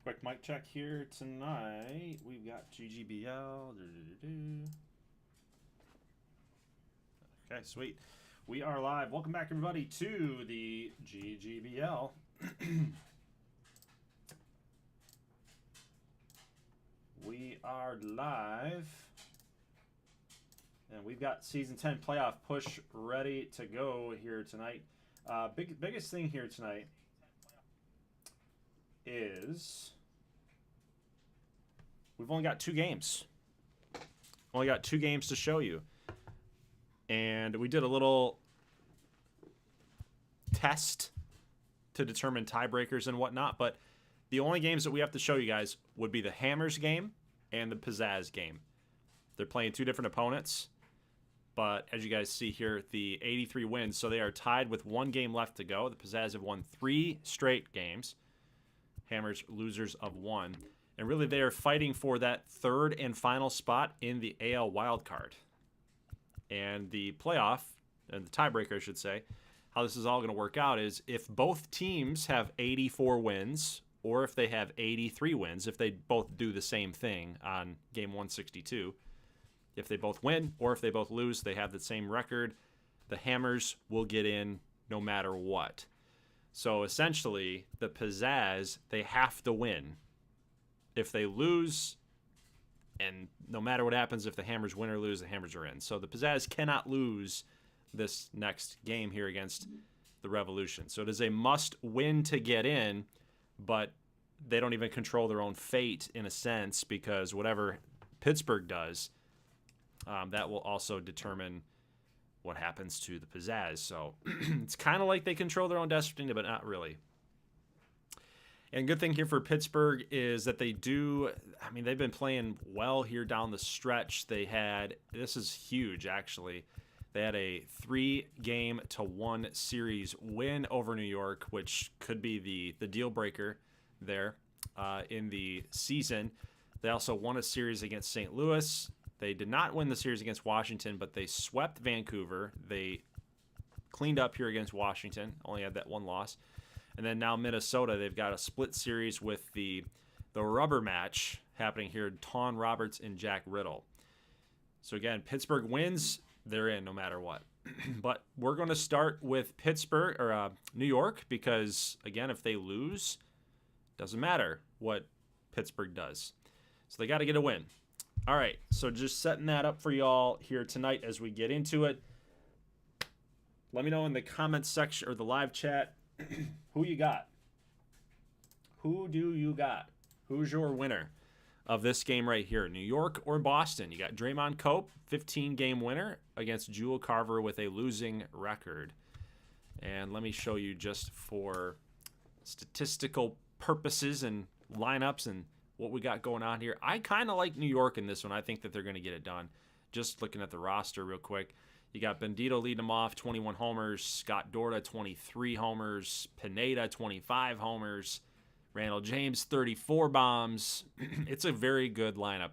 Quick mic check here tonight. We've got GGBL. Okay, sweet. We are live. Welcome back, everybody, to the GGBL. We are live. And we've got Season 10 playoff push ready to go here tonight. Biggest thing here tonight is we've only got 2 games. Only got 2 games to show you. And we did a little test to determine tiebreakers and whatnot, but the only games that we have to show you guys would be the Hammers game and the Pizzazz game. They're playing 2 different opponents, but as you guys see here, the 83 wins, so they are tied with 1 game left to go. The Pizzazz have won 3 straight games. Hammers losers of 1. And really they are fighting for that 3rd and final spot in the AL wildcard. And the playoff, and the tiebreaker I should say, how this is all going to work out is if both teams have 84 wins, or if they have 83 wins, if they both do the same thing on game 162, if they both win or if they both lose, they have the same record, the Hammers will get in no matter what. So essentially, the Pizzazz, they have to win. If they lose, and no matter what happens, if the Hammers win or lose, the Hammers are in. So the Pizzazz cannot lose this next game here against the Revolution. So it is a must-win to get in, but they don't even control their own fate in a sense, because whatever Pittsburgh does, that will also determine what happens to the Pizzazz. So it's kind of like they control their own destiny, but not really. And good thing here for Pittsburgh is that they've been playing well here down the stretch. This is huge actually, they had a 3-game-to-1 series win over New York, which could be the deal breaker there in the season. They also won a series against St. Louis. They did not win the series against Washington, but they swept Vancouver. They cleaned up here against Washington, only had that 1 loss. And then now Minnesota, they've got a split series with the rubber match happening here, Ton Roberts and Jack Riddle. So again, Pittsburgh wins, they're in no matter what. But we're going to start with New York, because again, if they lose, doesn't matter what Pittsburgh does. So they got to get a win. All right, so just setting that up for y'all here tonight as we get into it. Let me know in the comments section or the live chat who you got. Who do you got? Who's your winner of this game right here? New York or Boston? You got Draymond Cope, 15-game winner against Jewel Carver with a losing record. And let me show you just for statistical purposes and lineups and what we got going on here. I kind of like New York in this one. I think that they're going to get it done. Just looking at the roster real quick. You got Bendito leading them off, 21 homers. Scott Dorda, 23 homers. Pineda, 25 homers. Randall James, 34 bombs. It's a very good lineup.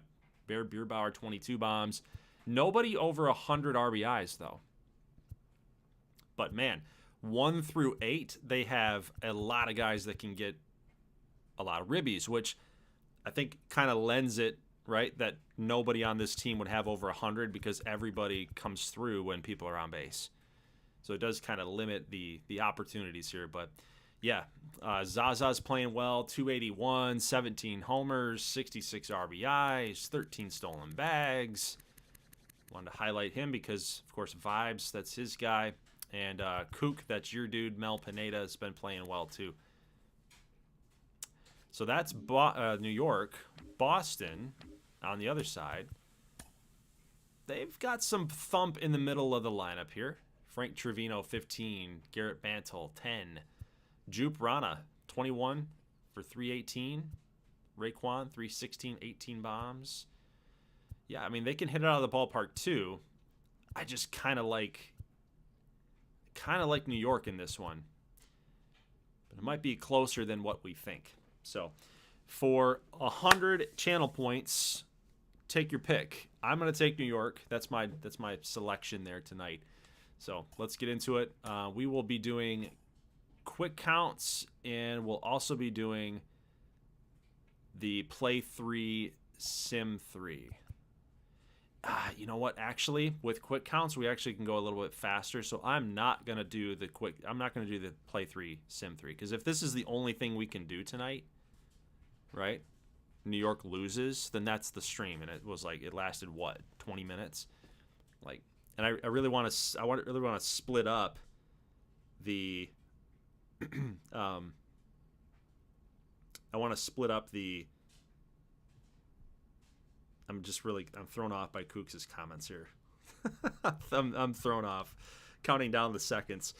Bear Bierbauer, 22 bombs. Nobody over 100 RBIs, though. But, man, 1 through 8, they have a lot of guys that can get a lot of ribbies, which I think kind of lends it, right, that nobody on this team would have over 100 because everybody comes through when people are on base. So it does kind of limit the opportunities here. But, yeah, Zaza's playing well, 281, 17 homers, 66 RBIs, 13 stolen bags. Wanted to highlight him because, of course, Vibes, that's his guy. And Kook, that's your dude. Mel Pineda has been playing well, too. So that's New York. Boston, on the other side, they've got some thump in the middle of the lineup here. Frank Trevino, 15. Garrett Bantle, 10. Jupe Rana, 21 for 318. Raekwon, 316, 18 bombs. Yeah, I mean, they can hit it out of the ballpark, too. I just kind of like New York in this one. But it might be closer than what we think. So, for 100 channel points, take your pick. I'm going to take New York. That's my selection there tonight. So, let's get into it. We will be doing quick counts, and we'll also be doing the Play 3 Sim 3. You know what? Actually, with quick counts, we actually can go a little bit faster. So I'm not gonna do the Play 3 Sim 3, because if this is the only thing we can do tonight, right? New York loses, then that's the stream, and it lasted what, 20 minutes? Like, and I really want to split up the I want to split up the. I'm thrown off by Kooks' comments here. I'm thrown off. Counting down the seconds.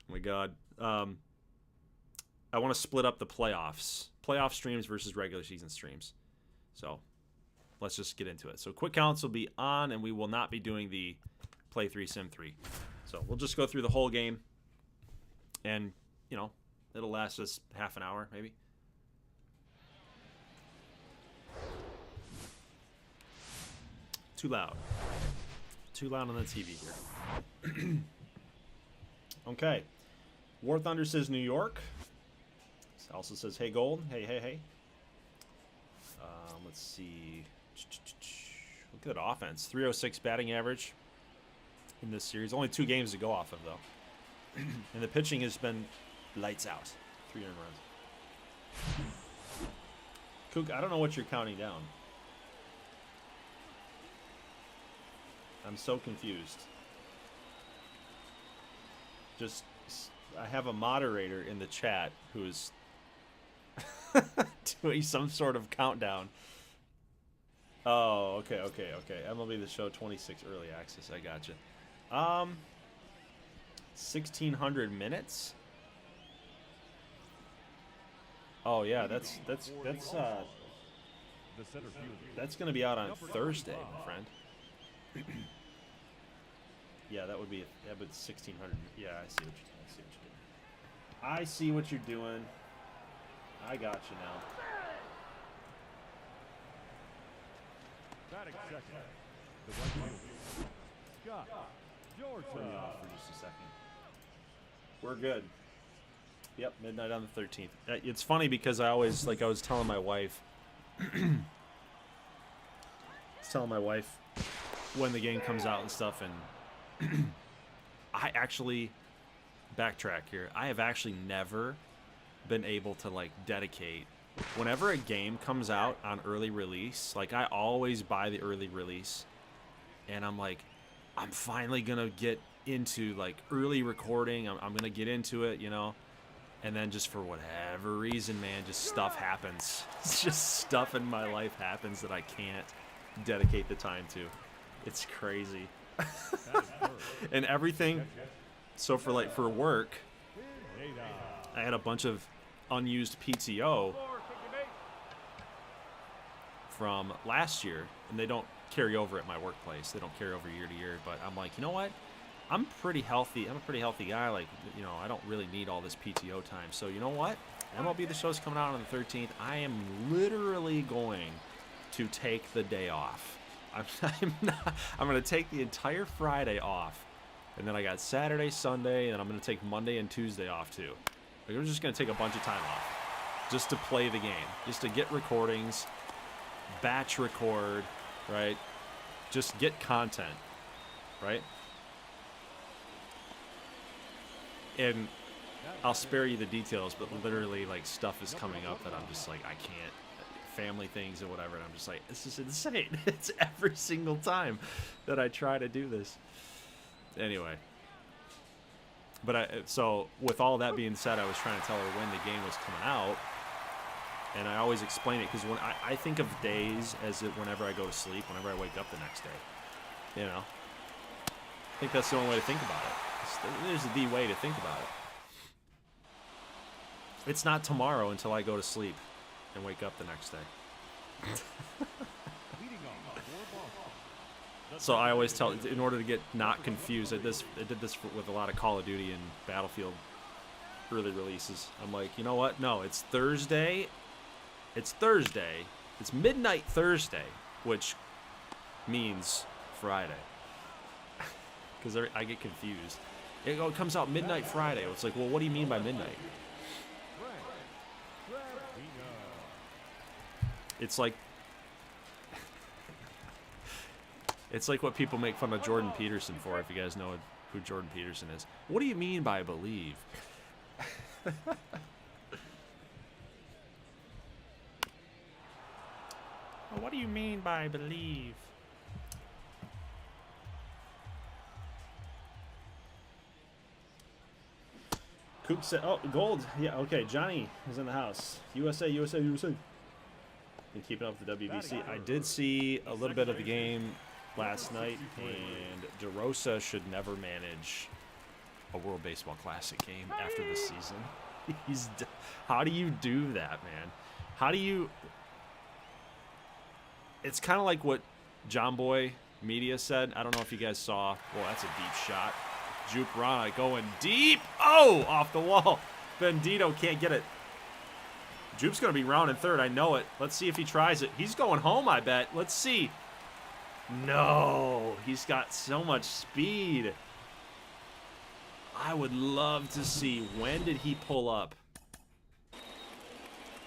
Oh my God. I want to split up the playoff streams versus regular season streams. So let's just get into it. So quick counts will be on, and we will not be doing the Play 3 Sim 3. So we'll just go through the whole game, and it'll last us half an hour maybe. Too loud on the TV here. Okay. War Thunder says New York. Also says, hey, Gold. Hey. Let's see. Look at that offense. 306 batting average in this series. Only 2 games to go off of, though. And the pitching has been lights out. 3 earned runs. Kook, I don't know what you're counting down. I'm so confused. I have a moderator in the chat who is doing some sort of countdown. Oh, okay. MLB The Show 26 early access. I gotcha. 1,600 minutes. Oh yeah, that's gonna be out on Thursday, my friend. Yeah, that would be 1,600. Yeah, I see what you're doing. I got you now. Batting second. Scott. George For just a second. We're good. Yep, midnight on the 13th. It's funny because I was telling my wife. When the game comes out and stuff, and I actually backtrack here. I have actually never been able to dedicate whenever a game comes out on early release. I always buy the early release, and I'm finally gonna get into early recording. I'm gonna get into it, and then just for whatever reason, man, just stuff happens. It's just stuff in my life happens that I can't dedicate the time to. It's crazy. And everything. So for work, I had a bunch of unused PTO from last year, and they don't carry over at my workplace. They don't carry over year to year. But I'm like, you know what? I'm pretty healthy. I'm a pretty healthy guy. I don't really need all this PTO time. So you know what? MLB The Show's coming out on the 13th. I am literally going to take the day off. I'm going to take the entire Friday off, and then I got Saturday, Sunday, and I'm going to take Monday and Tuesday off too. I'm just going to take a bunch of time off just to play the game, just to get recordings, batch record, right? Just get content, right? And I'll spare you the details, but literally stuff is coming up that I'm just I can't. Family things and whatever, and I'm just this is insane. It's every single time that I try to do this. Anyway, but so with all that being said, I was trying to tell her when the game was coming out, and I always explain it because when I think of days as whenever I go to sleep, whenever I wake up the next day, I think that's the only way to think about it. There's the way to think about it. It's not tomorrow until I go to sleep and wake up the next day. So I always tell, in order to get not confused, I did this with a lot of Call of Duty and Battlefield early releases. I'm like, you know what? No, it's Thursday. It's midnight Thursday, which means Friday. Because I get confused. It comes out midnight Friday. It's like, well, what do you mean by midnight? It's like it's like what people make fun of Jordan Peterson for, if you guys know who Jordan Peterson is. What do you mean by believe? What do you mean by believe? Coop said, oh, gold. Yeah, okay. Johnny is in the house. USA, USA, USA. Been keeping up with the WBC. I did see a little bit of the game last night, and DeRosa should never manage a World Baseball Classic game after this season. How do you do that, man? How do you... It's kind of like what John Boy Media said. I don't know if you guys saw. Well, that's a deep shot. Juke Rana going deep. Oh, off the wall. Bendito can't get it. Jupe's going to be rounding third. I know it. Let's see if he tries it. He's going home, I bet. Let's see. No. He's got so much speed. I would love to see, when did he pull up?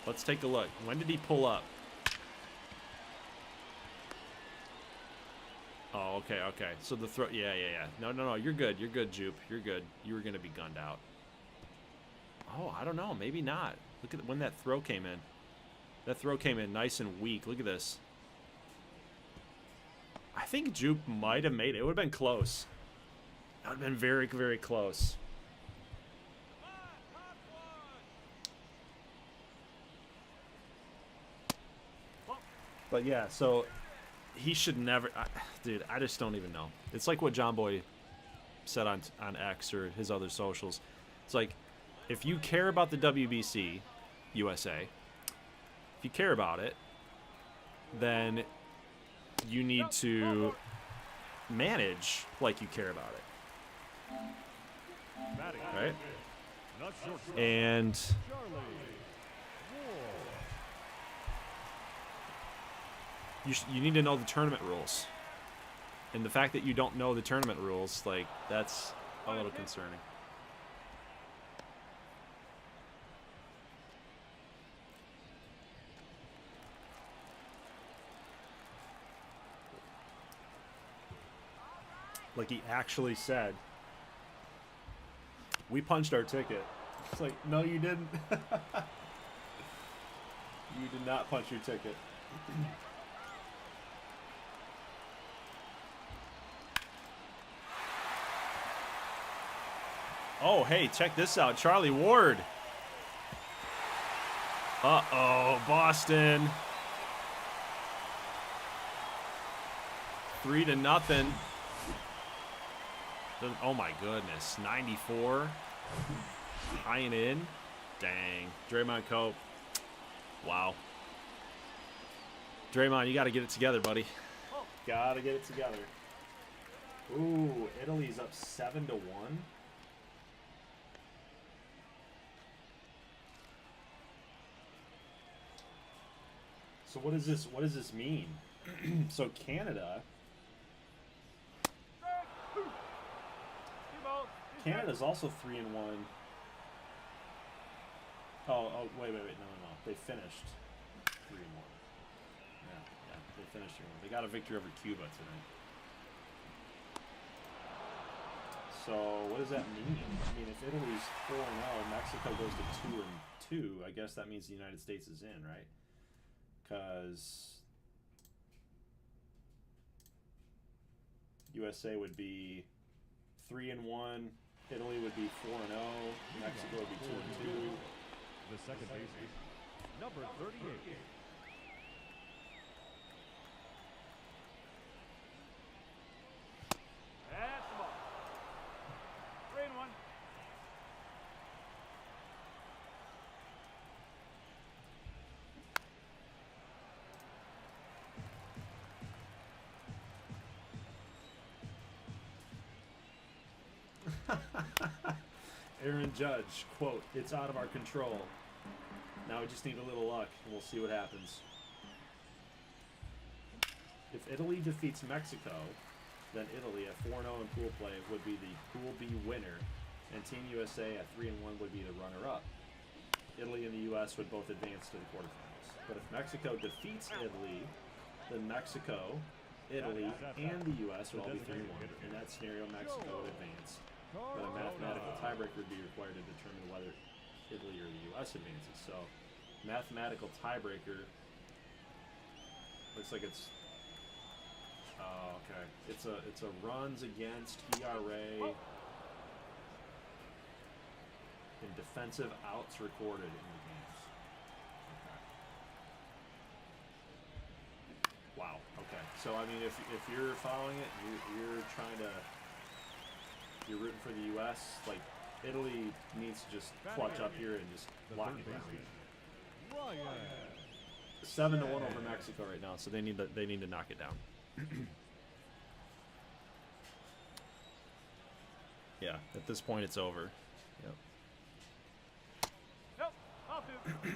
Let's take a look. When did he pull up? Oh, okay, okay. So the throw, yeah. No, you're good. You're good, Jupe. You're good. You were going to be gunned out. Oh, I don't know. Maybe not. Look at when that throw came in. That throw came in nice and weak. Look at this. I think Jupe might have made it. It would have been close. That would have been very, very close. But yeah, so... He should never... dude, I just don't even know. It's like what John Boy said on X or his other socials. It's like, if you care about the WBC, USA, if you care about it, then you need to manage like you care about it. Right? And... You need to know the tournament rules. And the fact that you don't know the tournament rules, like, that's a little concerning. Like he actually said, we punched our ticket. It's like, no, you didn't. You did not punch your ticket. Oh, hey, check this out. Charlie Ward. Uh-oh, Boston. 3-0. Oh, my goodness. 94. High and in. Dang. Draymond Cope. Wow. Draymond, you got to get it together, buddy. Got to get it together. Ooh, Italy's up 7-1. So what does this mean? So Canada's also 3-1. Oh, wait, no. They finished 3-1. Yeah, they finished 3-1. They got a victory over Cuba tonight. So what does that mean? I mean, if Italy's 4-0, Mexico goes to 2-2, I guess that means the United States is in, right? Because USA would be 3-1, Italy would be 4-0, Mexico would be 2-2. The second baseman, number 38. That's the ball. 3-1. Aaron Judge, quote, "It's out of our control. Now we just need a little luck, and we'll see what happens." If Italy defeats Mexico, then Italy at 4-0 in pool play would be the Pool B winner, and Team USA at 3-1 would be the runner-up. Italy and the U.S. would both advance to the quarterfinals. But if Mexico defeats Italy, then Mexico, Italy, and the U.S. would all be 3-1. In that scenario, Mexico would advance. But a mathematical tiebreaker would be required to determine whether Italy or the U.S. advances. So, mathematical tiebreaker looks like it's. Oh, okay. It's a runs against ERA and defensive outs recorded in the games. Okay. Wow. Okay. So I mean, if you're following it, you're trying to. You're rooting for the U.S. Like, Italy needs to just clutch up here and just lock it down. 7-1 over Mexico right now, so they need to knock it down. Yeah, at this point it's over. Yep. Nope, I'll do.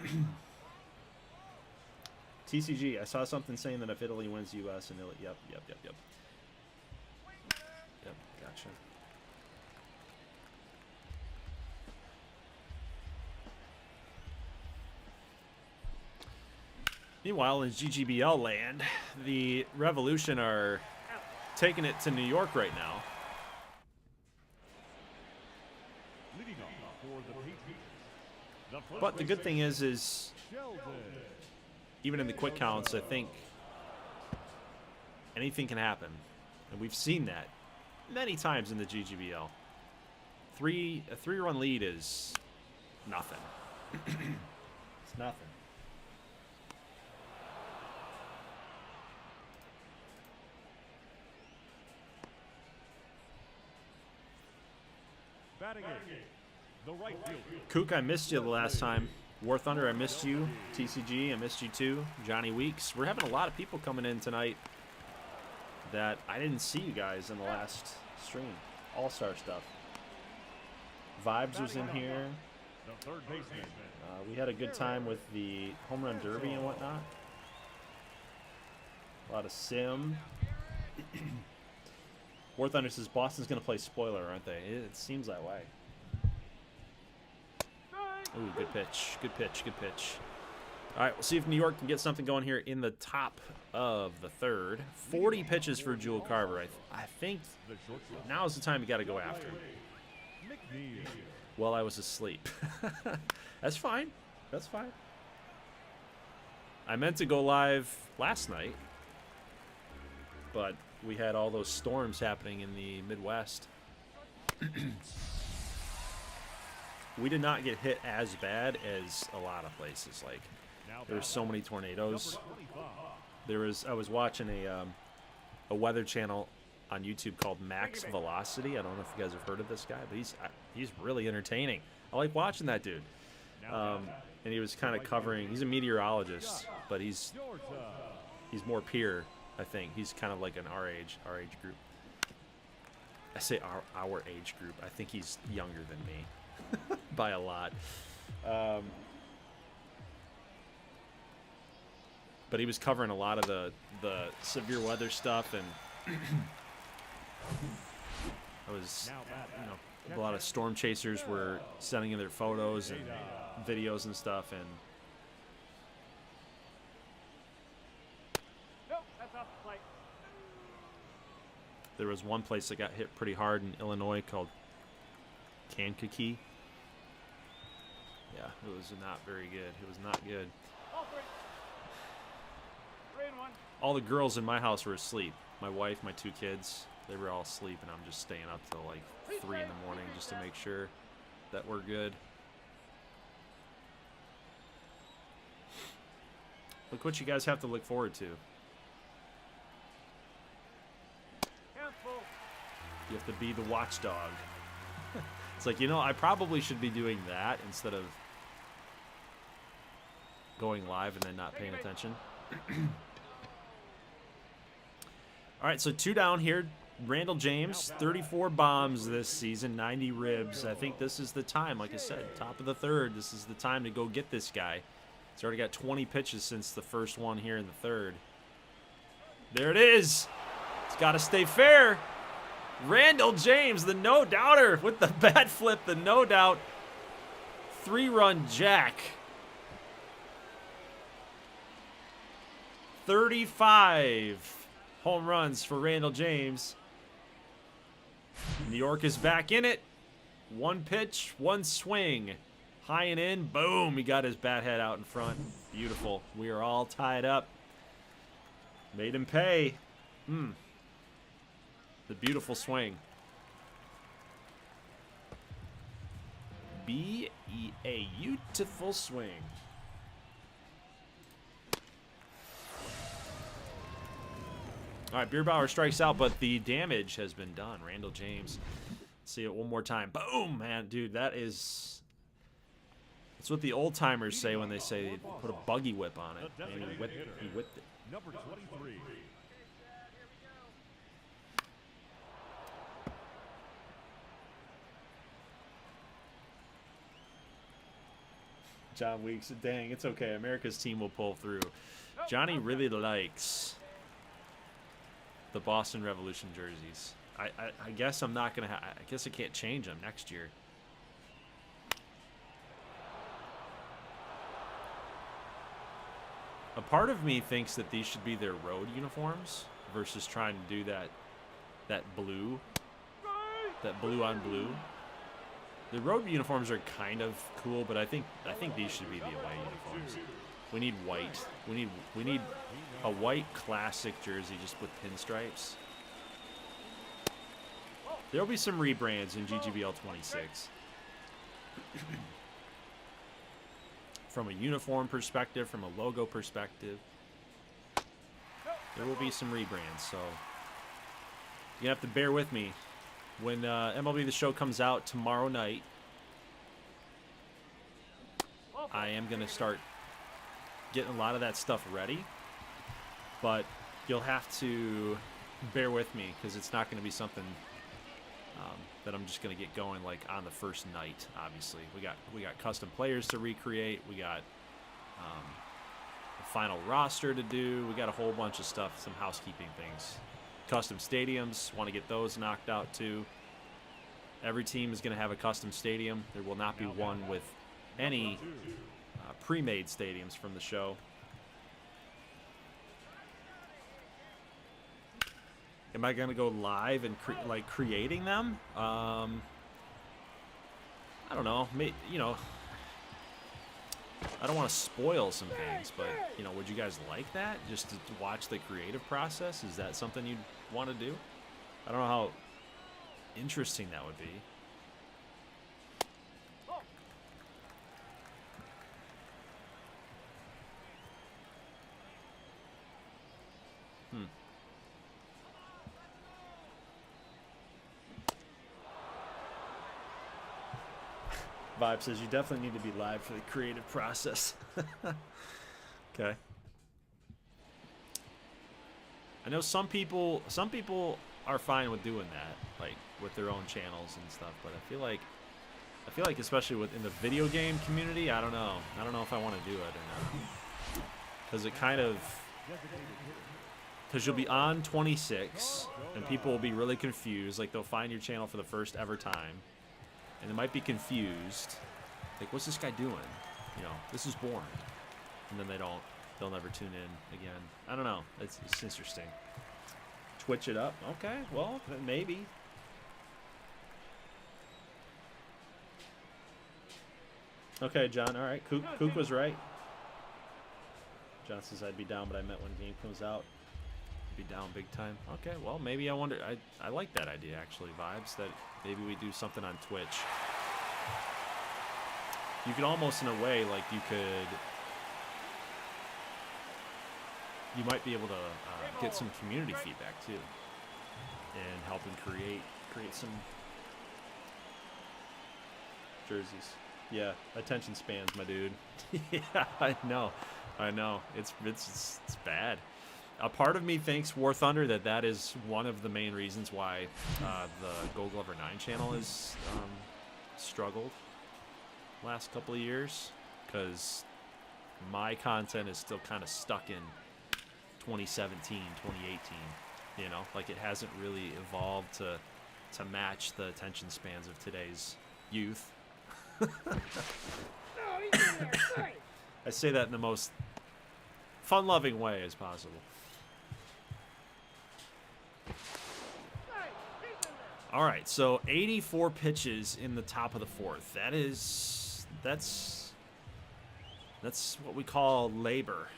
TCG, I saw something saying that if Italy wins U.S. and Italy, yep. Yep, gotcha. Meanwhile, in GGBL land, the Revolution are taking it to New York right now. Leading off for the Patriots. But the good thing is even in the quick counts, I think anything can happen. And we've seen that many times in the GGBL. A 3-run lead is nothing. It's nothing. Batting it. The right fielder. Kook, I missed you the last time. War Thunder, I missed you. TCG, I missed you too. Johnny Weeks. We're having a lot of people coming in tonight that I didn't see you guys in the last stream. All-star stuff. Vibes was in here. The third baseman. We had a good time with the home run derby and whatnot. A lot of sim. War Thunder says Boston's going to play spoiler, aren't they? It seems that way. Ooh, good pitch. Good pitch. Good pitch. All right, we'll see if New York can get something going here in the top of the third. 40 pitches for Jewel Carver. I think now's the time you got to go after him. Well, I was asleep. That's fine. That's fine. I meant to go live last night, but we had all those storms happening in the Midwest. We did not get hit as bad as a lot of places. Like, there were so many tornadoes. I was watching a weather channel on YouTube called Max Velocity. I don't know if you guys have heard of this guy, but he's really entertaining. I like watching that dude. And he was kind of covering. He's a meteorologist, but he's more peer. I think he's kind of like our age group. I say our age group. I think he's younger than me by a lot. But he was covering a lot of the severe weather stuff, and I was, a lot of storm chasers were sending in their photos and videos and stuff, and there was one place that got hit pretty hard in Illinois called Kankakee. Yeah, it was not very good. It was not good. All the girls in my house were asleep. My wife, my 2 kids, they were all asleep, and I'm just staying up till like 3 in the morning just to make sure that we're good. Look what you guys have to look forward to. You have to be the watchdog. It's like, I probably should be doing that instead of going live and then not paying attention. All right, so 2 down here. Randall James, 34 bombs this season, 90 ribs. I think this is the time, like I said, top of the third. This is the time to go get this guy. He's already got 20 pitches since the first one here in the third. There it is. It's got to stay fair. Randall James, the no-doubter, with the bat flip, the no-doubt 3-run jack. 35 home runs for Randall James. New York is back in it. One pitch, one swing. High and in. Boom. He got his bat head out in front. Beautiful. We are all tied up. Made him pay. The beautiful swing. A beautiful swing. All right, Bierbauer strikes out, but the damage has been done. Randall James. See it one more time. Boom, man, dude, that is. That's what the old timers say when they say they put a buggy whip on it. And he whipped it. Number 23. John Weeks, dang, it's okay. America's team will pull through. Johnny really likes the Boston Revolution jerseys. I guess I'm not gonna. I guess I can't change them next year. A part of me thinks that these should be their road uniforms versus trying to do that blue on blue. The road uniforms are kind of cool, but I think these should be the away uniforms. We need white. We need a white classic jersey just with pinstripes. There'll be some rebrands in GGBL 26. From a uniform perspective, from a logo perspective, there will be some rebrands. So you have to bear with me. When MLB The Show comes out tomorrow night, I am going to start getting a lot of that stuff ready. But you'll have to bear with me because it's not going to be something that I'm just going to get going like on the first night. Obviously, we got custom players to recreate. We got the final roster to do. We got a whole bunch of stuff, some housekeeping things. Custom stadiums, want to get those knocked out too. Every team is going to have a custom stadium. There will not be one with any pre-made stadiums from the show. Am I going to go live and creating them? I don't know. I don't want to spoil some things, but would you guys like that? Just to watch the creative process? Is that something you'd want to do? I don't know how interesting that would be. Vibe says you definitely need to be live for the creative process. Okay. I know some people are fine with doing that, like with their own channels and stuff, but I feel like especially within the video game community, I don't know if I want to do it or not. Because you'll be on 26 and people will be really confused, like they'll find your channel for the first ever time. And they might be confused, like, what's this guy doing? This is boring. And then they'll never tune in again. I don't know. It's interesting. Twitch it up. Okay, well, maybe. Okay, John, all right. Kook was right. John says I'd be down, but I meant when game comes out. I'd be down big time. Okay, well, maybe I wonder. I like that idea, actually, Vibes, that maybe we do something on Twitch. You could almost, in a way, like you might be able to get some community feedback too, and help them create some jerseys. Yeah, attention spans, my dude. Yeah, I know. It's bad. A part of me thinks War Thunder that is one of the main reasons why the Goldglover 9 channel has struggled last couple of years, because my content is still kind of stuck in 2017, 2018. Like it hasn't really evolved to match the attention spans of today's youth. I say that in the most fun-loving way as possible. All right, so 84 pitches in the top of the fourth. That's what we call labor.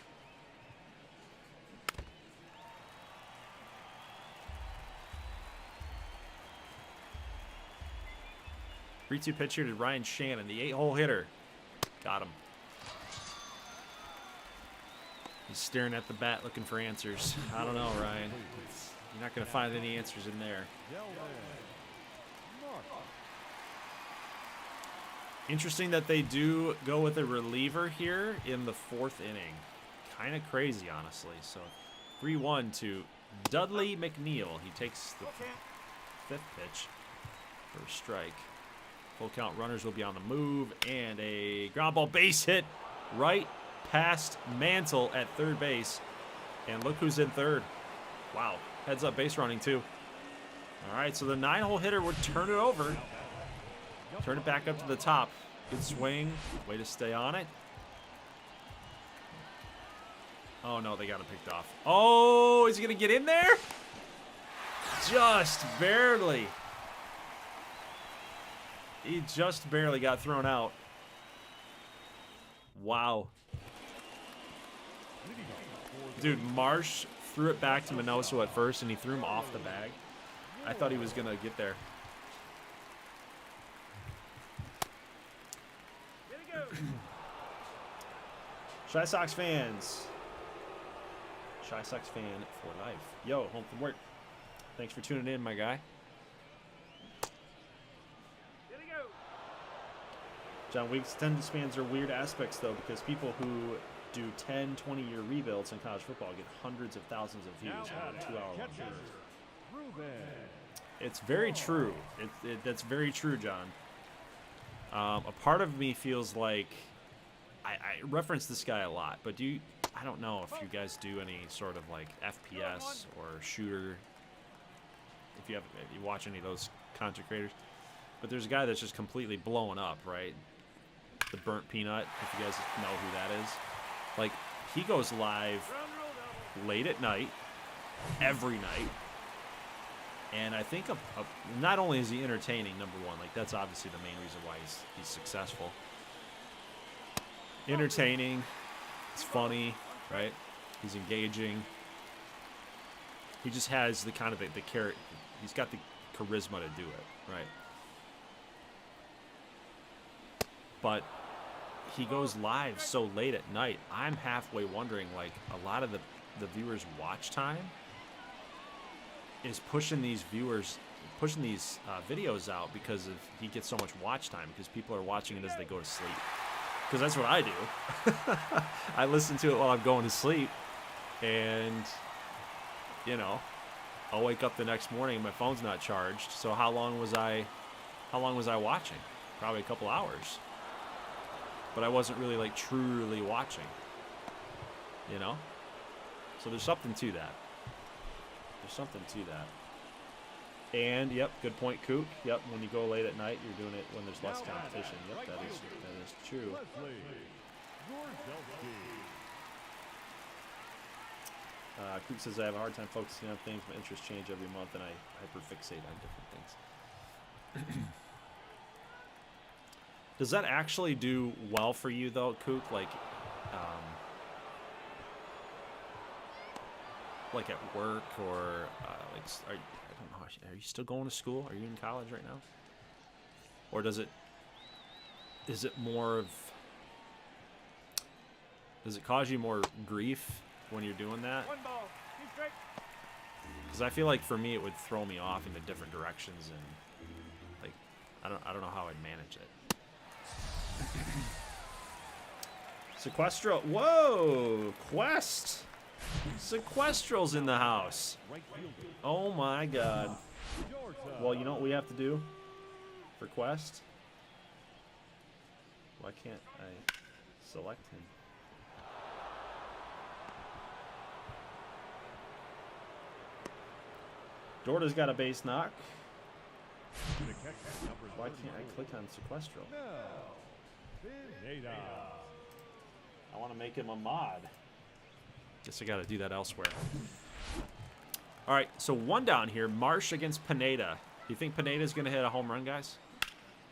Three-two pitch here to Ryan Shannon, the 8-hole hitter. Got him. He's staring at the bat looking for answers. I don't know, Ryan. You're not going to find any answers in there. Interesting that they do go with a reliever here in the fourth inning. Kind of crazy, honestly. So 3-1 to Dudley McNeil. He takes the fifth pitch for a strike. Full count, runners will be on the move, and a ground ball base hit right past Mantle at third base. And look who's in third. Wow, heads up base running too. All right, so the 9-hole hitter would turn it over. Turn it back up to the top. Good swing, way to stay on it. Oh no, they got it picked off. Oh, is he gonna get in there? Just barely. He just barely got thrown out. Wow. Dude, Marsh threw it back to Minoso at first, and he threw him off the bag. I thought he was going to get there. Shy Sox fans. Shy Sox fan for life. Yo, home from work. Thanks for tuning in, my guy. John, we extended spans are weird aspects, though, because people who do 10, 20-year rebuilds in college football get hundreds of thousands of views on a 2-hour-long show. It's very true. That's very true, John. A part of me feels like I reference this guy a lot, but I don't know if you guys do any sort of like FPS or shooter. If you watch any of those content creators, but there's a guy that's just completely blowing up, right? The Burnt Peanut, if you guys know who that is. Like, he goes live late at night, every night. And I think not only is he entertaining, number one, like that's obviously the main reason why he's successful. Entertaining, it's funny, right? He's engaging. He just has the kind of the character. He's got the charisma to do it, right? But he goes live so late at night. I'm halfway wondering, like, a lot of the viewers' watch time is pushing these videos out because he gets so much watch time because people are watching it as they go to sleep. Because that's what I do. I listen to it while I'm going to sleep, and I'll wake up the next morning and my phone's not charged. So how long was I watching? Probably a couple hours. But I wasn't really like truly watching, So there's something to that. There's something to that. And yep, good point, Kook. Yep, when you go late at night, you're doing it when there's less competition. Yep, that is true. Kook says I have a hard time focusing on things. My interests change every month, and I hyperfixate on different things. Does that actually do well for you, though, Kook? Like at work or I don't know. Are you still going to school? Are you in college right now? Or is it more of? Does it cause you more grief when you're doing that? Because I feel like for me it would throw me off into different directions, and like I don't know how I'd manage it. Sequestral. Whoa! Quest! Sequestral's in the house. Oh my god. Well, you know what we have to do for Quest? Why can't I select him? Dorta's got a base knock. Why can't I click on Sequestral? I want to make him a mod. Guess I got to do that elsewhere. All right, so 1 down here. Marsh against Pineda. Do you think Pineda's going to hit a home run, guys?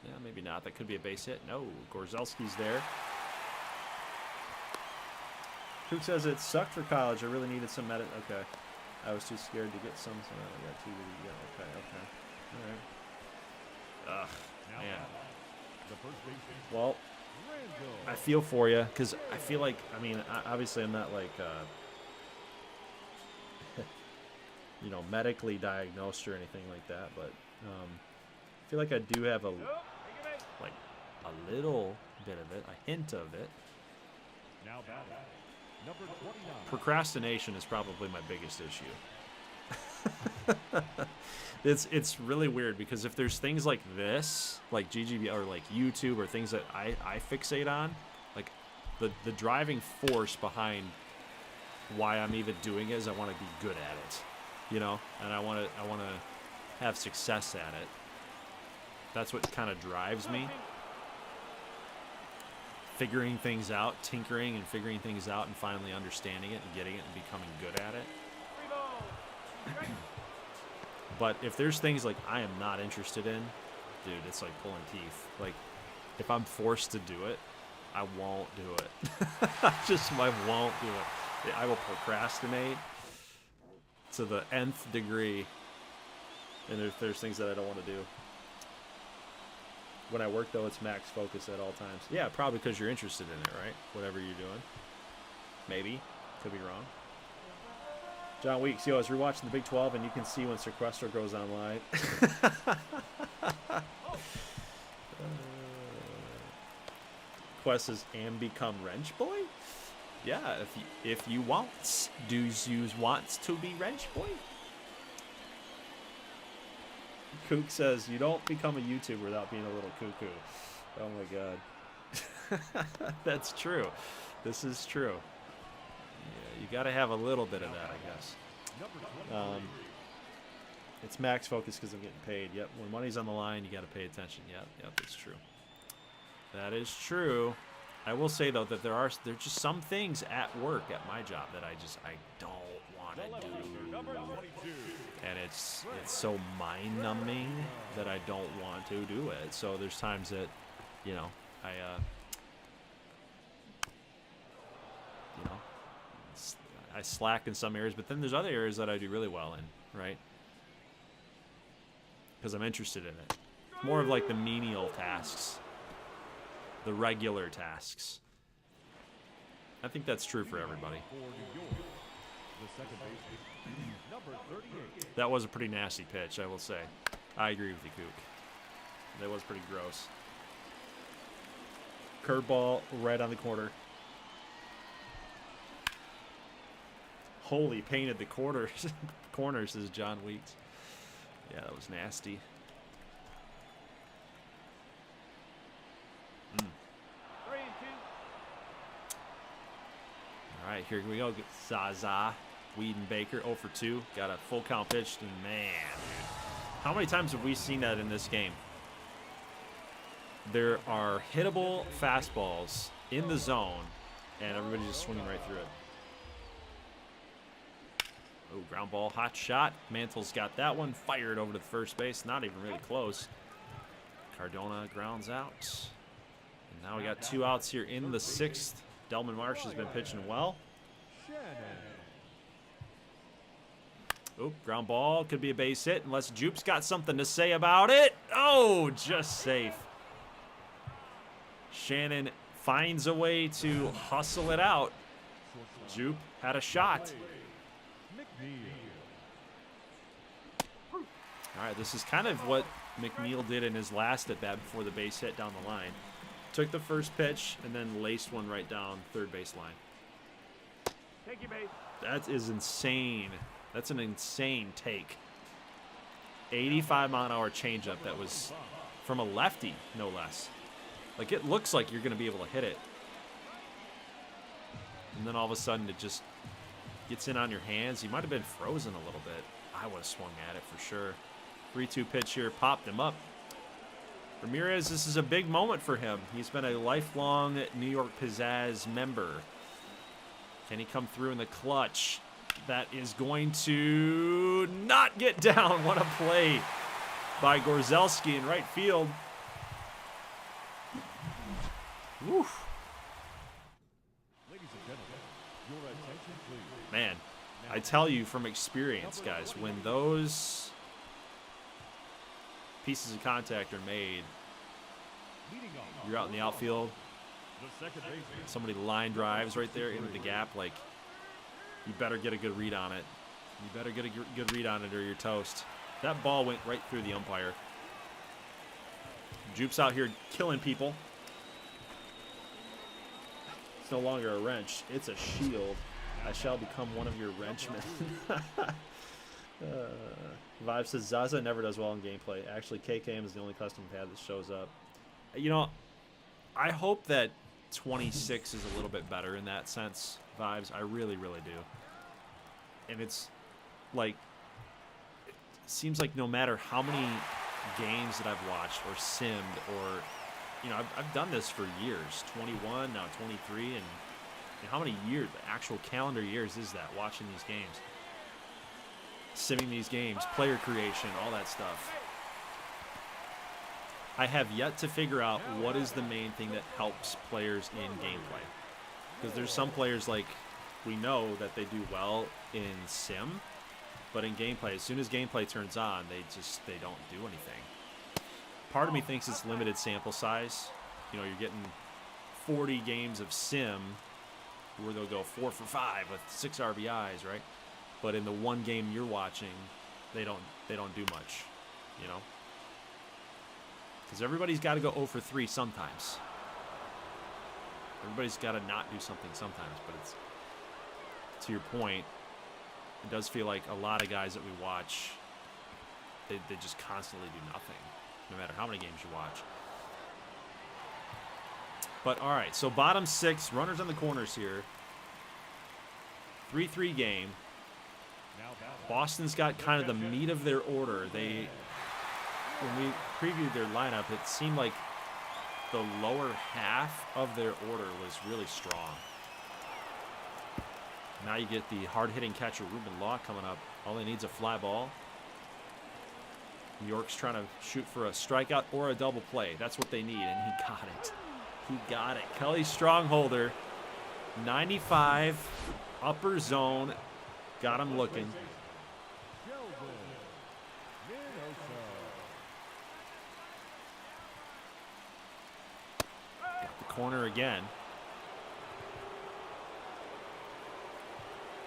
Yeah, maybe not. That could be a base hit. No, Gorzelski's there. Cook says it sucked for college. I really needed some medit. Okay. I was too scared to get some. So I got too good. Yeah, okay. All right. Ugh, man. Well, I feel for you because I feel like, I mean, obviously I'm not like, you know, medically diagnosed or anything like that, but I feel like I do have a little bit of it, a hint of it. Now batting, number 29. Procrastination is probably my biggest issue. It's really weird because if there's things like this, like GGBL or like YouTube or things that I fixate on, like the driving force behind why I'm even doing it is I want to be good at it, you know, and I want to have success at it. That's what kind of drives me. Figuring things out, tinkering and figuring things out and finally understanding it and getting it and becoming good at it. But if there's things like I am not interested in, dude, it's like pulling teeth. Like, if I'm forced to do it, I won't do it. I won't do it. I will procrastinate to the nth degree. And if there's things that I don't want to do. When I work, though, it's max focus at all times. Yeah, probably because you're interested in it, right? Whatever you're doing. Maybe. Could be wrong. John Weeks, yo, I was rewatching the Big 12, and you can see when Sequester goes online. Quest says, and become Wrench Boy? Yeah, if you wants. Does you wants to be Wrench Boy? Kook says, you don't become a YouTuber without being a little cuckoo. Oh, my God. That's true. This is true. Yeah, you got to have a little bit of that, I guess. It's max focus because I'm getting paid. Yep, when money's on the line, you got to pay attention. Yep, that's true. That is true. I will say, though, that there's just some things at work at my job that I don't want to do. And it's so mind-numbing that I don't want to do it. So there's times that, you know, I slack in some areas, but then there's other areas that I do really well in, right? Because I'm interested in it. More of like the menial tasks, the regular tasks. I think that's true for everybody. That was a pretty nasty pitch, I will say. I agree with you, Kook. That was pretty gross. Curveball right on the corner. Holy, painted the corners, says John Weeks. Yeah, that was nasty. All right, here we go. Zaza, Weed and Baker, 0 for 2. Got a full count pitched, and man, dude. How many times have we seen that in this game? There are hittable fastballs in the zone, and everybody's just swinging right through it. Oh, ground ball, hot shot. Mantle's got that one. Fired over to the first base. Not even really close. Cardona grounds out. And now we got 2 outs here in the 6th. Delman Marsh has been pitching well. Oh, ground ball. Could be a base hit unless Jupe's got something to say about it. Oh, just safe. Shannon finds a way to hustle it out. Jupe had a shot. All right, this is kind of what McNeil did in his last at-bat before the base hit down the line. Took the first pitch and then laced one right down third base line. Take your base. That is insane. That's an insane take. 85-mile-an-hour changeup that was from a lefty, no less. Like, it looks like you're going to be able to hit it. And then all of a sudden it just gets in on your hands. You might have been frozen a little bit. I would have swung at it for sure. 3-2 pitch here, popped him up. Ramirez, this is a big moment for him. He's been a lifelong New York Pizzazz member Can he come through in the clutch? That is going to not get down. What a play by Gorzelski in right field. Woof. Ladies and gentlemen, your attention please. Man, I tell you from experience, guys, when those pieces of contact are made, Leading off, you're out in the outfield, the second baseman. somebody line drives right there into the gap, like, you better get a good read on it. You better get a good read on it or you're toast. That ball went right through the umpire. Jupe's out here killing people. It's no longer a wrench. It's a shield. I shall become one of your wrenchmen. Vibe says Zaza never does well in gameplay. Actually, KKM is the only custom pad that shows up. You know, I hope that 26 is a little bit better in that sense, Vibes. I really, really do. And it's like, it seems like no matter how many games that I've watched or simmed or, you know, I've done this for years, 21, now 23, and how many years, actual calendar years is that, watching these games? Simming these games, player creation, all that stuff. I have yet to figure out what is the main thing that helps players in gameplay. Because there's some players, like, we know that they do well in sim, but in gameplay, as soon as gameplay turns on, they don't do anything. Part of me thinks it's limited sample size. You know, you're getting 40 games of sim where they'll go 4 for 5 with 6 RBIs, right? But in the one game you're watching, they don't do much, you know? Because everybody's got to go 0 for 3 sometimes. Everybody's got to not do something sometimes, but it's, to your point, it does feel like a lot of guys that we watch, they just constantly do nothing, no matter how many games you watch. But, all right, so bottom 6, runners on the corners here. 3-3 game. Boston's got kind of the meat of their order. When we previewed their lineup, it seemed like the lower half of their order was really strong. Now you get the hard-hitting catcher Ruben Law coming up. All he needs is a fly ball. New York's trying to shoot for a strikeout or a double play. That's what they need, and he got it. He got it. Kelly Strongholder, 95, upper zone. Got him looking. Got the corner again.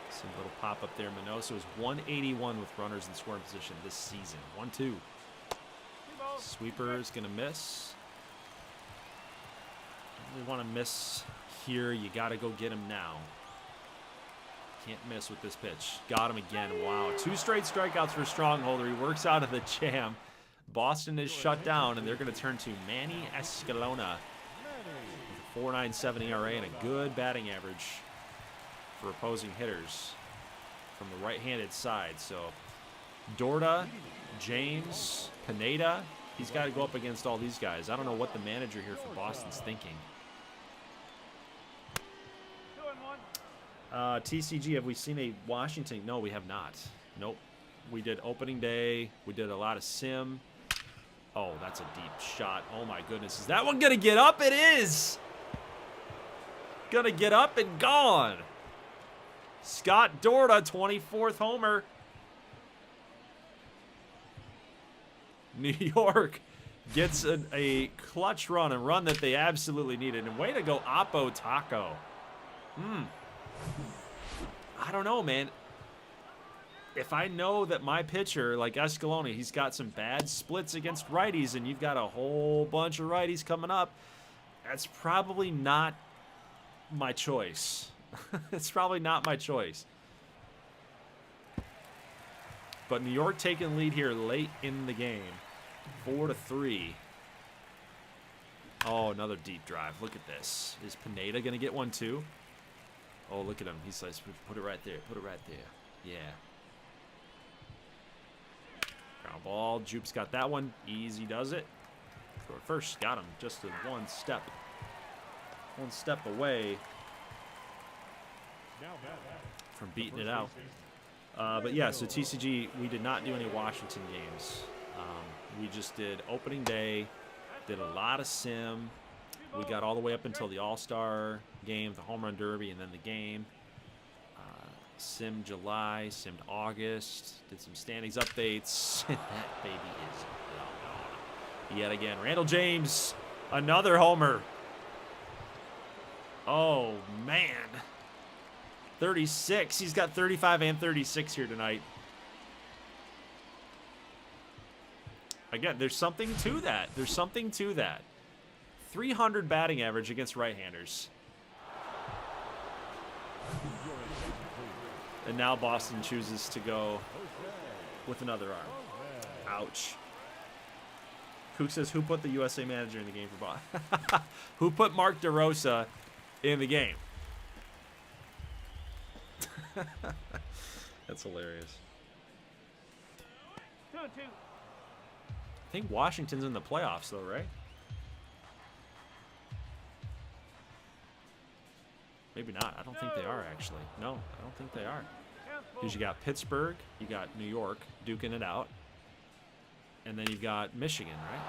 Some little pop up there. Minoso is 181 with runners in scoring position this season. 1-2. Sweeper is going to miss. We want to miss here. You got to go get him now. Can't miss with this pitch. Got him again. Wow. 2 straight strikeouts for Strongholder. He works out of the jam. Boston is shut down, and they're going to turn to Manny Escalona with a 4.97 ERA and a good batting average for opposing hitters from the right-handed side. So Dorda, James, Pineda, he's got to go up against all these guys. I don't know what the manager here for Boston's thinking. TCG, have we seen a Washington? No, we have not. Nope. We did opening day. We did a lot of sim. Oh, that's a deep shot. Oh, my goodness. Is that one going to get up? It is. Going to get up and gone. Scott Dorda, 24th homer. New York gets a clutch run, a run that they absolutely needed. And way to go, Oppo Taco. I don't know, man. If I know that my pitcher, like Escalona, he's got some bad splits against righties, and you've got a whole bunch of righties coming up, that's probably not my choice. It's probably not my choice. But New York taking lead here late in the game. 4-3. Oh, another deep drive. Look at this. Is Pineda going to get one too? Oh, look at him. He says, put it right there. Put it right there. Yeah. Ground ball. Jupe's got that one. Easy does it. Throw it first. Got him. Just one step. One step away. from beating it out. But yeah, so TCG, we did not do any Washington games. We just did opening day, did a lot of sim. We got all the way up until the All-Star game, the Home Run Derby, and then the game. Sim July, simmed August, did some standings updates. That baby is gone. Yet again, Randall James, another homer. Oh, man. 36. He's got 35 and 36 here tonight. Again, there's something to that. There's something to that. 300 batting average against right-handers. And now Boston chooses to go with another arm. Ouch. Cook says, who put the USA manager in the game for Boston? Who put Mark DeRosa in the game? That's hilarious. 2-2. I think Washington's in the playoffs, though, right? Maybe not. I don't think they are, actually. No, I don't think they are. Because you got Pittsburgh, you got New York duking it out, and then you've got Michigan, right?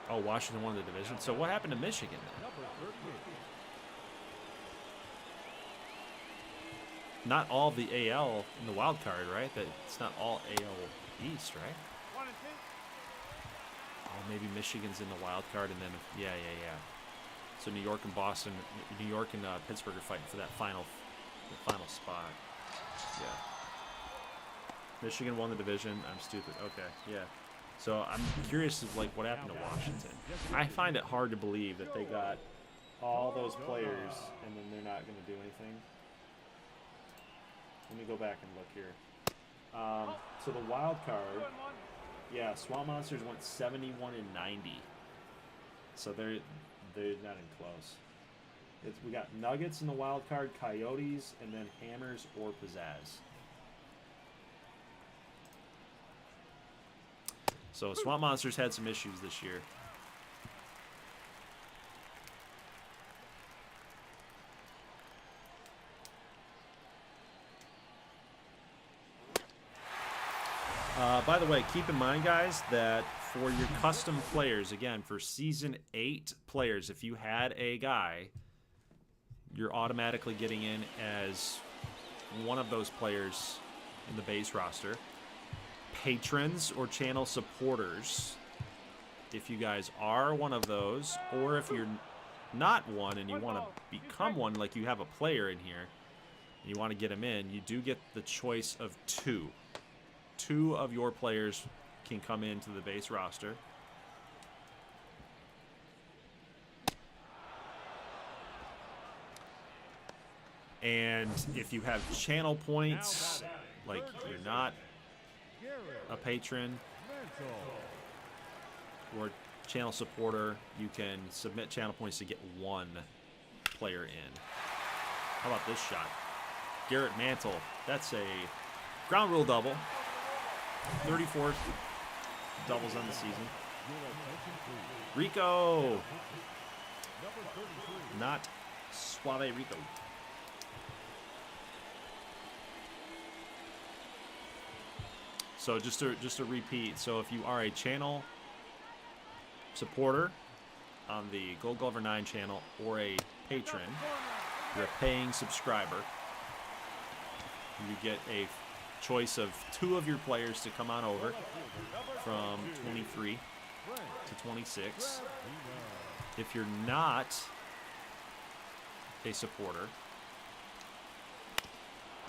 Oh, Washington won the division. So what happened to Michigan then? Not all the AL in the wild card, right? That it's not all AL East, right? Oh, maybe Michigan's in the wild card, and then yeah. So New York and Boston, New York and Pittsburgh are fighting for that final spot. Yeah. Michigan won the division. I'm stupid. Okay, yeah. So I'm curious of like what happened to Washington. I find it hard to believe that they got all those players and then they're not going to do anything. Let me go back and look here. So the wild card, yeah, Swamp Monsters went 71 and 90. So they're not even close. We got Nuggets in the wild card, Coyotes, and then Hammers or Pizzazz. So Swamp Monsters had some issues this year. By the way, keep in mind, guys, that for your custom players, again, for Season 8 players, if you had a guy, you're automatically getting in as one of those players in the base roster. Patrons or channel supporters, if you guys are one of those, or if you're not one and you want to become one, like you have a player in here, and you want to get him in, you do get the choice of two. Two of your players can come into the base roster. And if you have channel points, like you're not a patron or channel supporter, you can submit channel points to get one player in. How about this shot? Garrett Mantle. That's a ground rule double. 34 doubles on the season. Rico. Not Suave Rico. So just to repeat, so if you are a channel supporter on the Goldglover 9 channel or a patron, you're a paying subscriber, you get a choice of two of your players to come on over from 23 to 26. If you're not a supporter,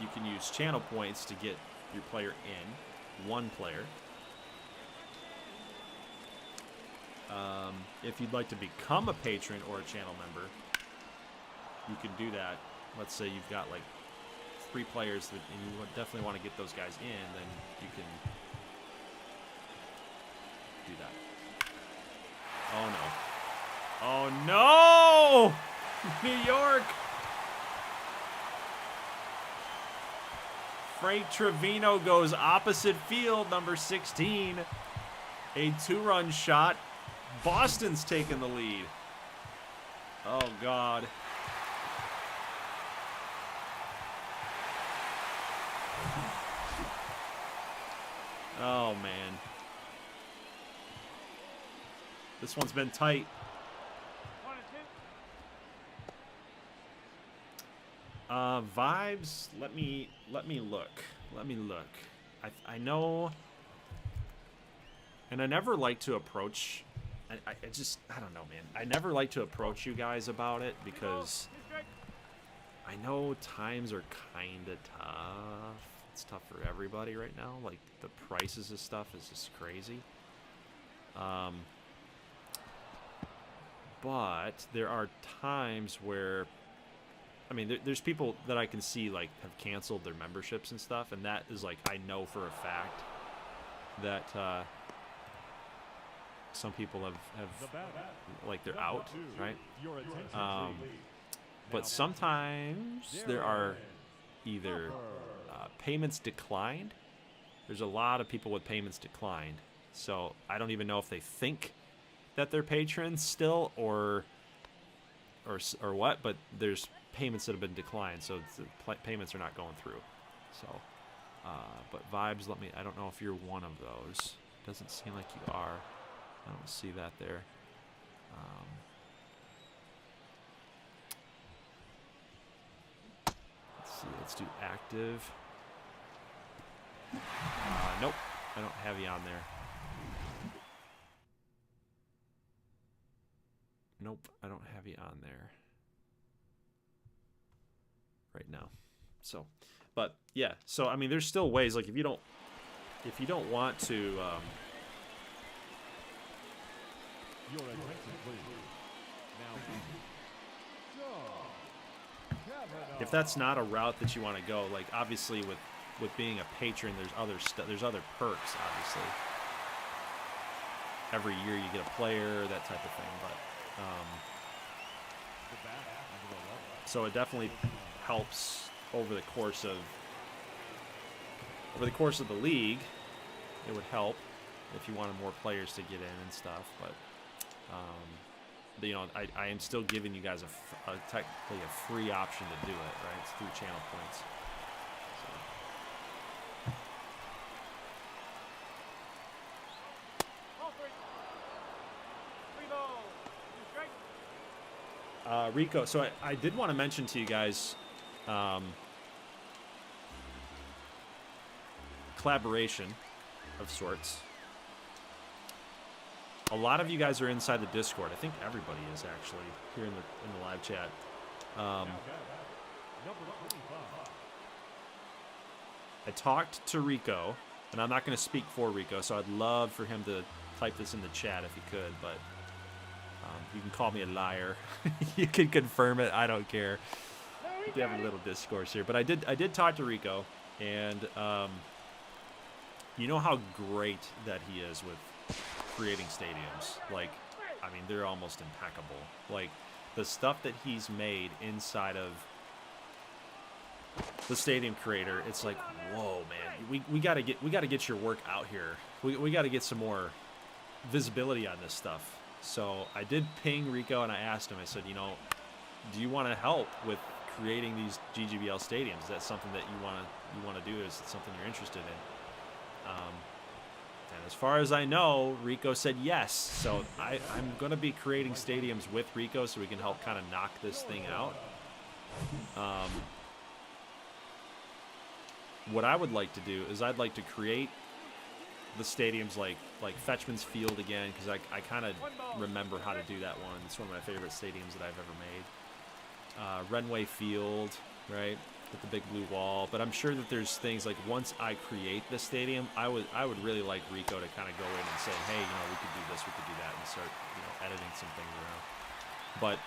you can use channel points to get your player in, one player. If you'd like to become a patron or a channel member, you can do that. Let's say you've got like 3 players that, and you definitely want to get those guys in, then you can do that. Oh no. Oh no! New York! Frank Trevino goes opposite field, number 16. A 2-run shot Boston's taking the lead. Oh, God. Oh, man. This one's been tight. Vibes. Let me look. Let me look. I know, and I never like to approach. I don't know, man. I never like to approach you guys about it because I know times are kind of tough. It's tough for everybody right now. Like the prices of stuff is just crazy. But there are times where, I mean, there's people that I can see like have canceled their memberships and stuff, and that is like I know for a fact that some people have like they're out, right? But sometimes there are either payments declined. There's a lot of people with payments declined, so I don't even know if they think that they're patrons still or what, but there's payments that have been declined, so the payments are not going through. So, but Vibes, I don't know if you're one of those. Doesn't seem like you are. I don't see that there. Let's see, let's do active. Nope, I don't have you on there. Nope, I don't have you on there right now. So, but yeah, so I mean, there's still ways. Like if you don't want to, if that's not a route that you want to go, like obviously with being a patron, there's other perks. Obviously, every year you get a player, that type of thing. But so it definitely helps over the course of the league. It would help if you wanted more players to get in and stuff. But you know, I am still giving you guys technically a free option to do it. Right? It's through channel points. Rico, so I did want to mention to you guys collaboration of sorts. A lot of you guys are inside the Discord. I think everybody is actually here in the live chat. I talked to Rico, and I'm not going to speak for Rico, so I'd love for him to type this in the chat if he could, but you can call me a liar. You can confirm it. I don't care. We have a little discourse here, but I did talk to Rico, and you know how great that he is with creating stadiums. Like, I mean, they're almost impeccable. Like the stuff that he's made inside of the stadium creator, it's like, whoa, man. We gotta get your work out here. We gotta get some more visibility on this stuff. So I did ping Rico and I asked him, I said, you know, do you want to help with creating these GGBL stadiums? Is that something that you want to do? Is it something you're interested in? And as far as I know, Rico said yes. So I'm going to be creating stadiums with Rico so we can help kind of knock this thing out. What I would like to do is I'd like to create the stadiums like Fetchman's Field again, because I kind of remember how to do that one. It's one of my favorite stadiums that I've ever made. Renway Field, right, with the big blue wall. But I'm sure that there's things like once I create the stadium, I would really like Rico to kind of go in and say, hey, you know, we could do this, we could do that, and start, you know, editing some things around. But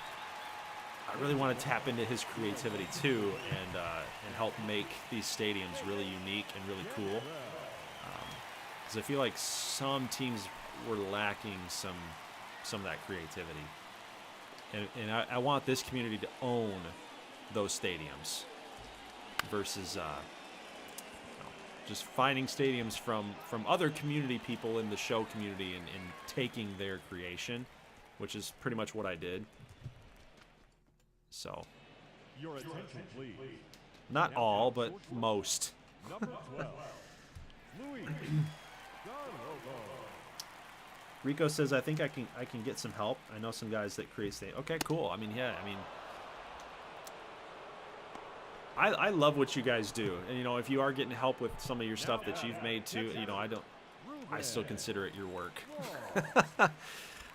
I really want to tap into his creativity too, and help make these stadiums really unique and really cool. I feel like some teams were lacking some of that creativity, and I want this community to own those stadiums versus just finding stadiums from other community people in the show community and taking their creation, which is pretty much what I did. So, Your attention, please. not all, but most. Number 12, Louis Goldglover. Rico says, I think I can get some help. I know some guys that create stadiums. Okay, cool. I mean, yeah, I mean, I love what you guys do. And, you know, if you are getting help with some of your stuff that you've made too, you know, I still consider it your work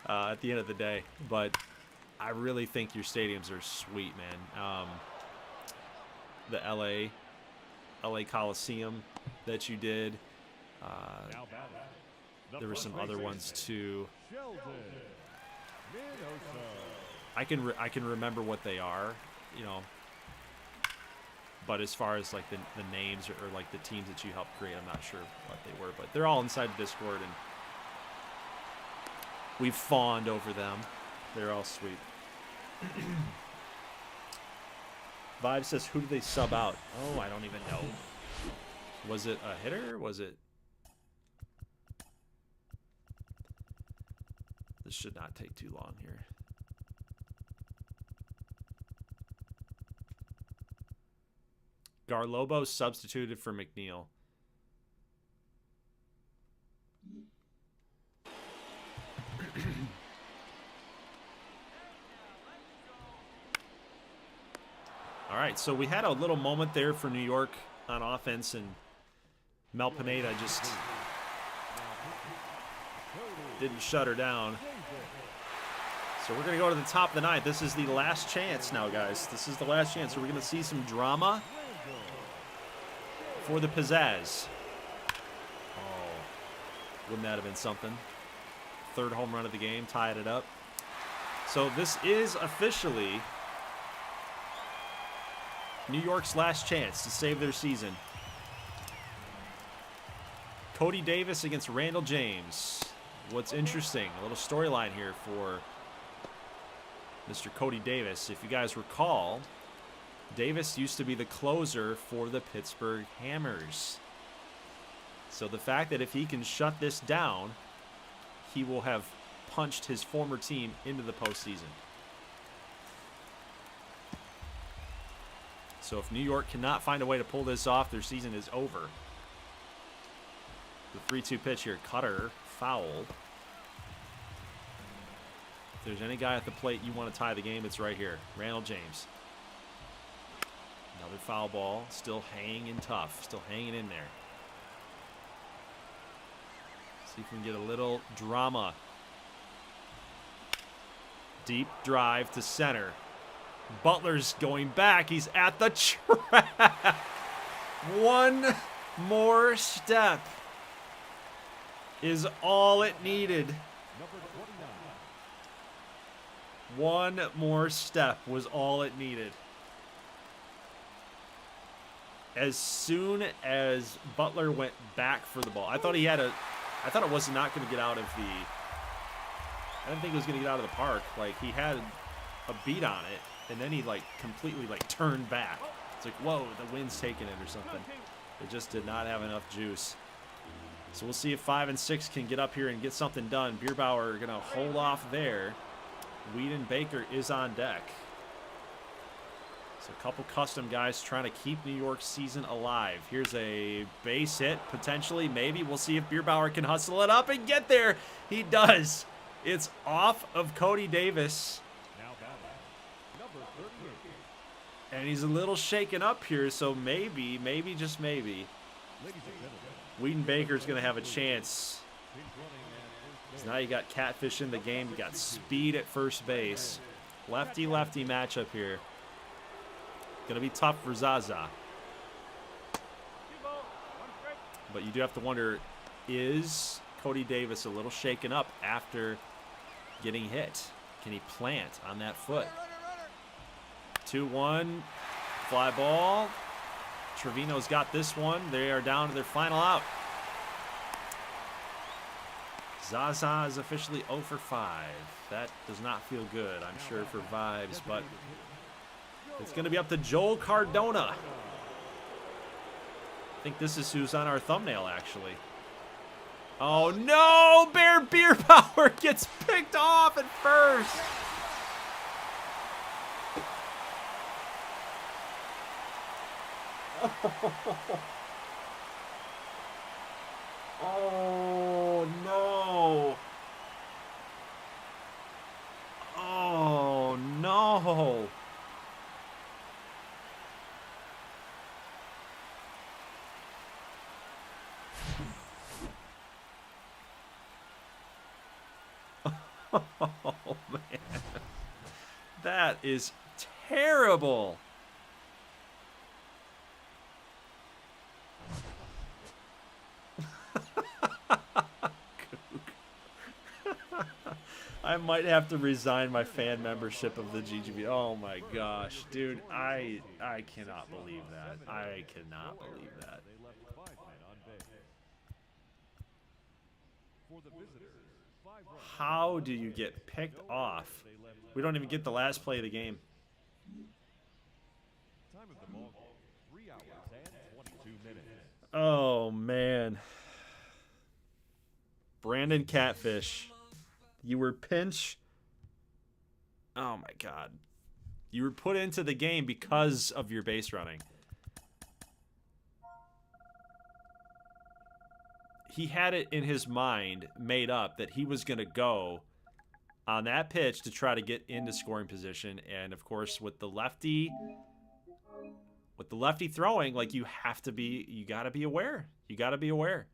at the end of the day. But I really think your stadiums are sweet, man. The LA Coliseum that you did. There were some other ones too. I can remember what they are, you know. But as far as like the names or like the teams that you helped create, I'm not sure what they were. But they're all inside the Discord, and we've fawned over them. They're all sweet. Vibe says, who did they sub out? Oh, I don't even know. Was it a hitter? Was it? This should not take too long here. Garlobo substituted for McNeil. All right, so we had a little moment there for New York on offense, and Mel Pineda just didn't shut her down. So we're going to go to the top of the ninth. This is the last chance now, guys. This is the last chance. So we're going to see some drama for the pizzazz. Oh, wouldn't that have been something? Third home run of the game, tied it up. So this is officially New York's last chance to save their season. Cody Davis against Randall James. What's interesting, a little storyline here for Mr. Cody Davis. If you guys recall, Davis used to be the closer for the Pittsburgh Hammers. So the fact that if he can shut this down, he will have punched his former team into the postseason. So if New York cannot find a way to pull this off, their season is over. The 3-2 pitch here, cutter, foul. If there's any guy at the plate you want to tie the game, it's right here. Randall James. Another foul ball, still hanging tough, still hanging in there. See if we can get a little drama. Deep drive to center. Butler's going back. He's at the track. One more step is all it needed. One more step was all it needed. As soon as Butler went back for the ball, I thought it was not going to get out of the. I didn't think it was going to get out of the park. Like, he had a beat on it, and then he like completely like turned back. It's like, whoa, the wind's taking it or something. It just did not have enough juice. So we'll see if 5 and 6 can get up here and get something done. Bierbauer going to hold off there. Whedon Baker is on deck. So a couple custom guys trying to keep New York's season alive. Here's a base hit, potentially, maybe. We'll see if Bierbauer can hustle it up and get there. He does. It's off of Cody Davis. And he's a little shaken up here, so maybe, just maybe, Whedon Baker's going to have a chance. Now you got Catfish in the game. You got speed at first base. Lefty-lefty matchup here. Going to be tough for Zaza. But you do have to wonder, is Cody Davis a little shaken up after getting hit? Can he plant on that foot? 2-1, fly ball. Trevino's got this one. They are down to their final out. Zaza is officially 0 for 5. That does not feel good, I'm sure, for Vibes, but it's going to be up to Joel Cardona. I think this is who's on our thumbnail, actually. Oh, no! Beer Power gets picked off at first. Oh, no. Oh, no. Oh, man. That is terrible. I might have to resign my fan membership of the GGBL. Oh my gosh, dude, I cannot believe that. I cannot believe that. They left 5 men on base. For the visitors, 5 runners. How do you get picked off? We don't even get the last play of the game. Time of the ball game, 3 hours and 22 minutes. Oh man. Brandon Catfish. You were pinch. Oh my god. You were put into the game because of your base running. He had it in his mind, made up, that he was going to go on that pitch to try to get into scoring position. And of course, with the lefty throwing, like, you got to be aware. You got to be aware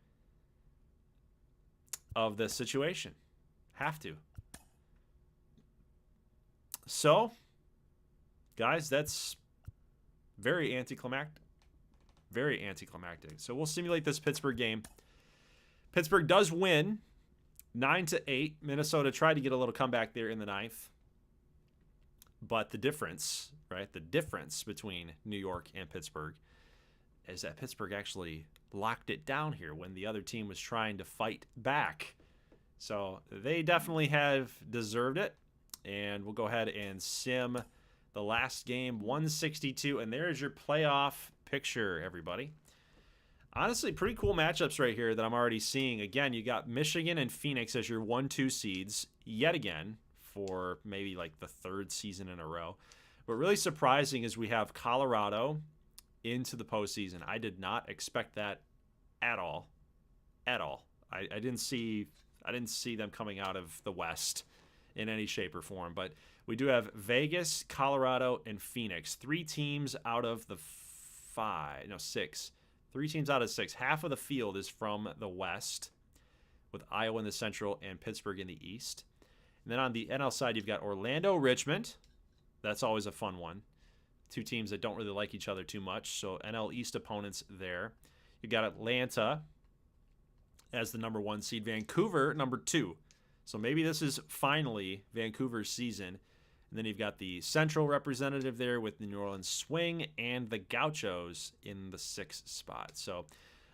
of the situation. Have to. So, guys, that's very anticlimactic. Very anticlimactic. So we'll simulate this Pittsburgh game. Pittsburgh does win 9-8. Minnesota tried to get a little comeback there in the 9th. But the difference, right? The difference between New York and Pittsburgh is that Pittsburgh actually locked it down here when the other team was trying to fight back. So they definitely have deserved it. And we'll go ahead and sim the last game, 162. And there's your playoff picture, everybody. Honestly, pretty cool matchups right here that I'm already seeing. Again, you got Michigan and Phoenix as your 1-2 seeds yet again for maybe like the 3rd season in a row. But really surprising is we have Colorado into the postseason. I did not expect that at all. At all. I didn't see them coming out of the West in any shape or form. But we do have Vegas, Colorado, and Phoenix. 3 teams out of the 6. 3 teams out of 6. Half of the field is from the West, with Iowa in the Central and Pittsburgh in the East. And then on the NL side, you've got Orlando, Richmond. That's always a fun one. 2 teams that don't really like each other too much, so NL East opponents there. You've got Atlanta as the number 1 seed. Vancouver, number 2. So maybe this is finally Vancouver's season. And then you've got the Central representative there with the New Orleans Swing and the Gauchos in the 6th spot. So,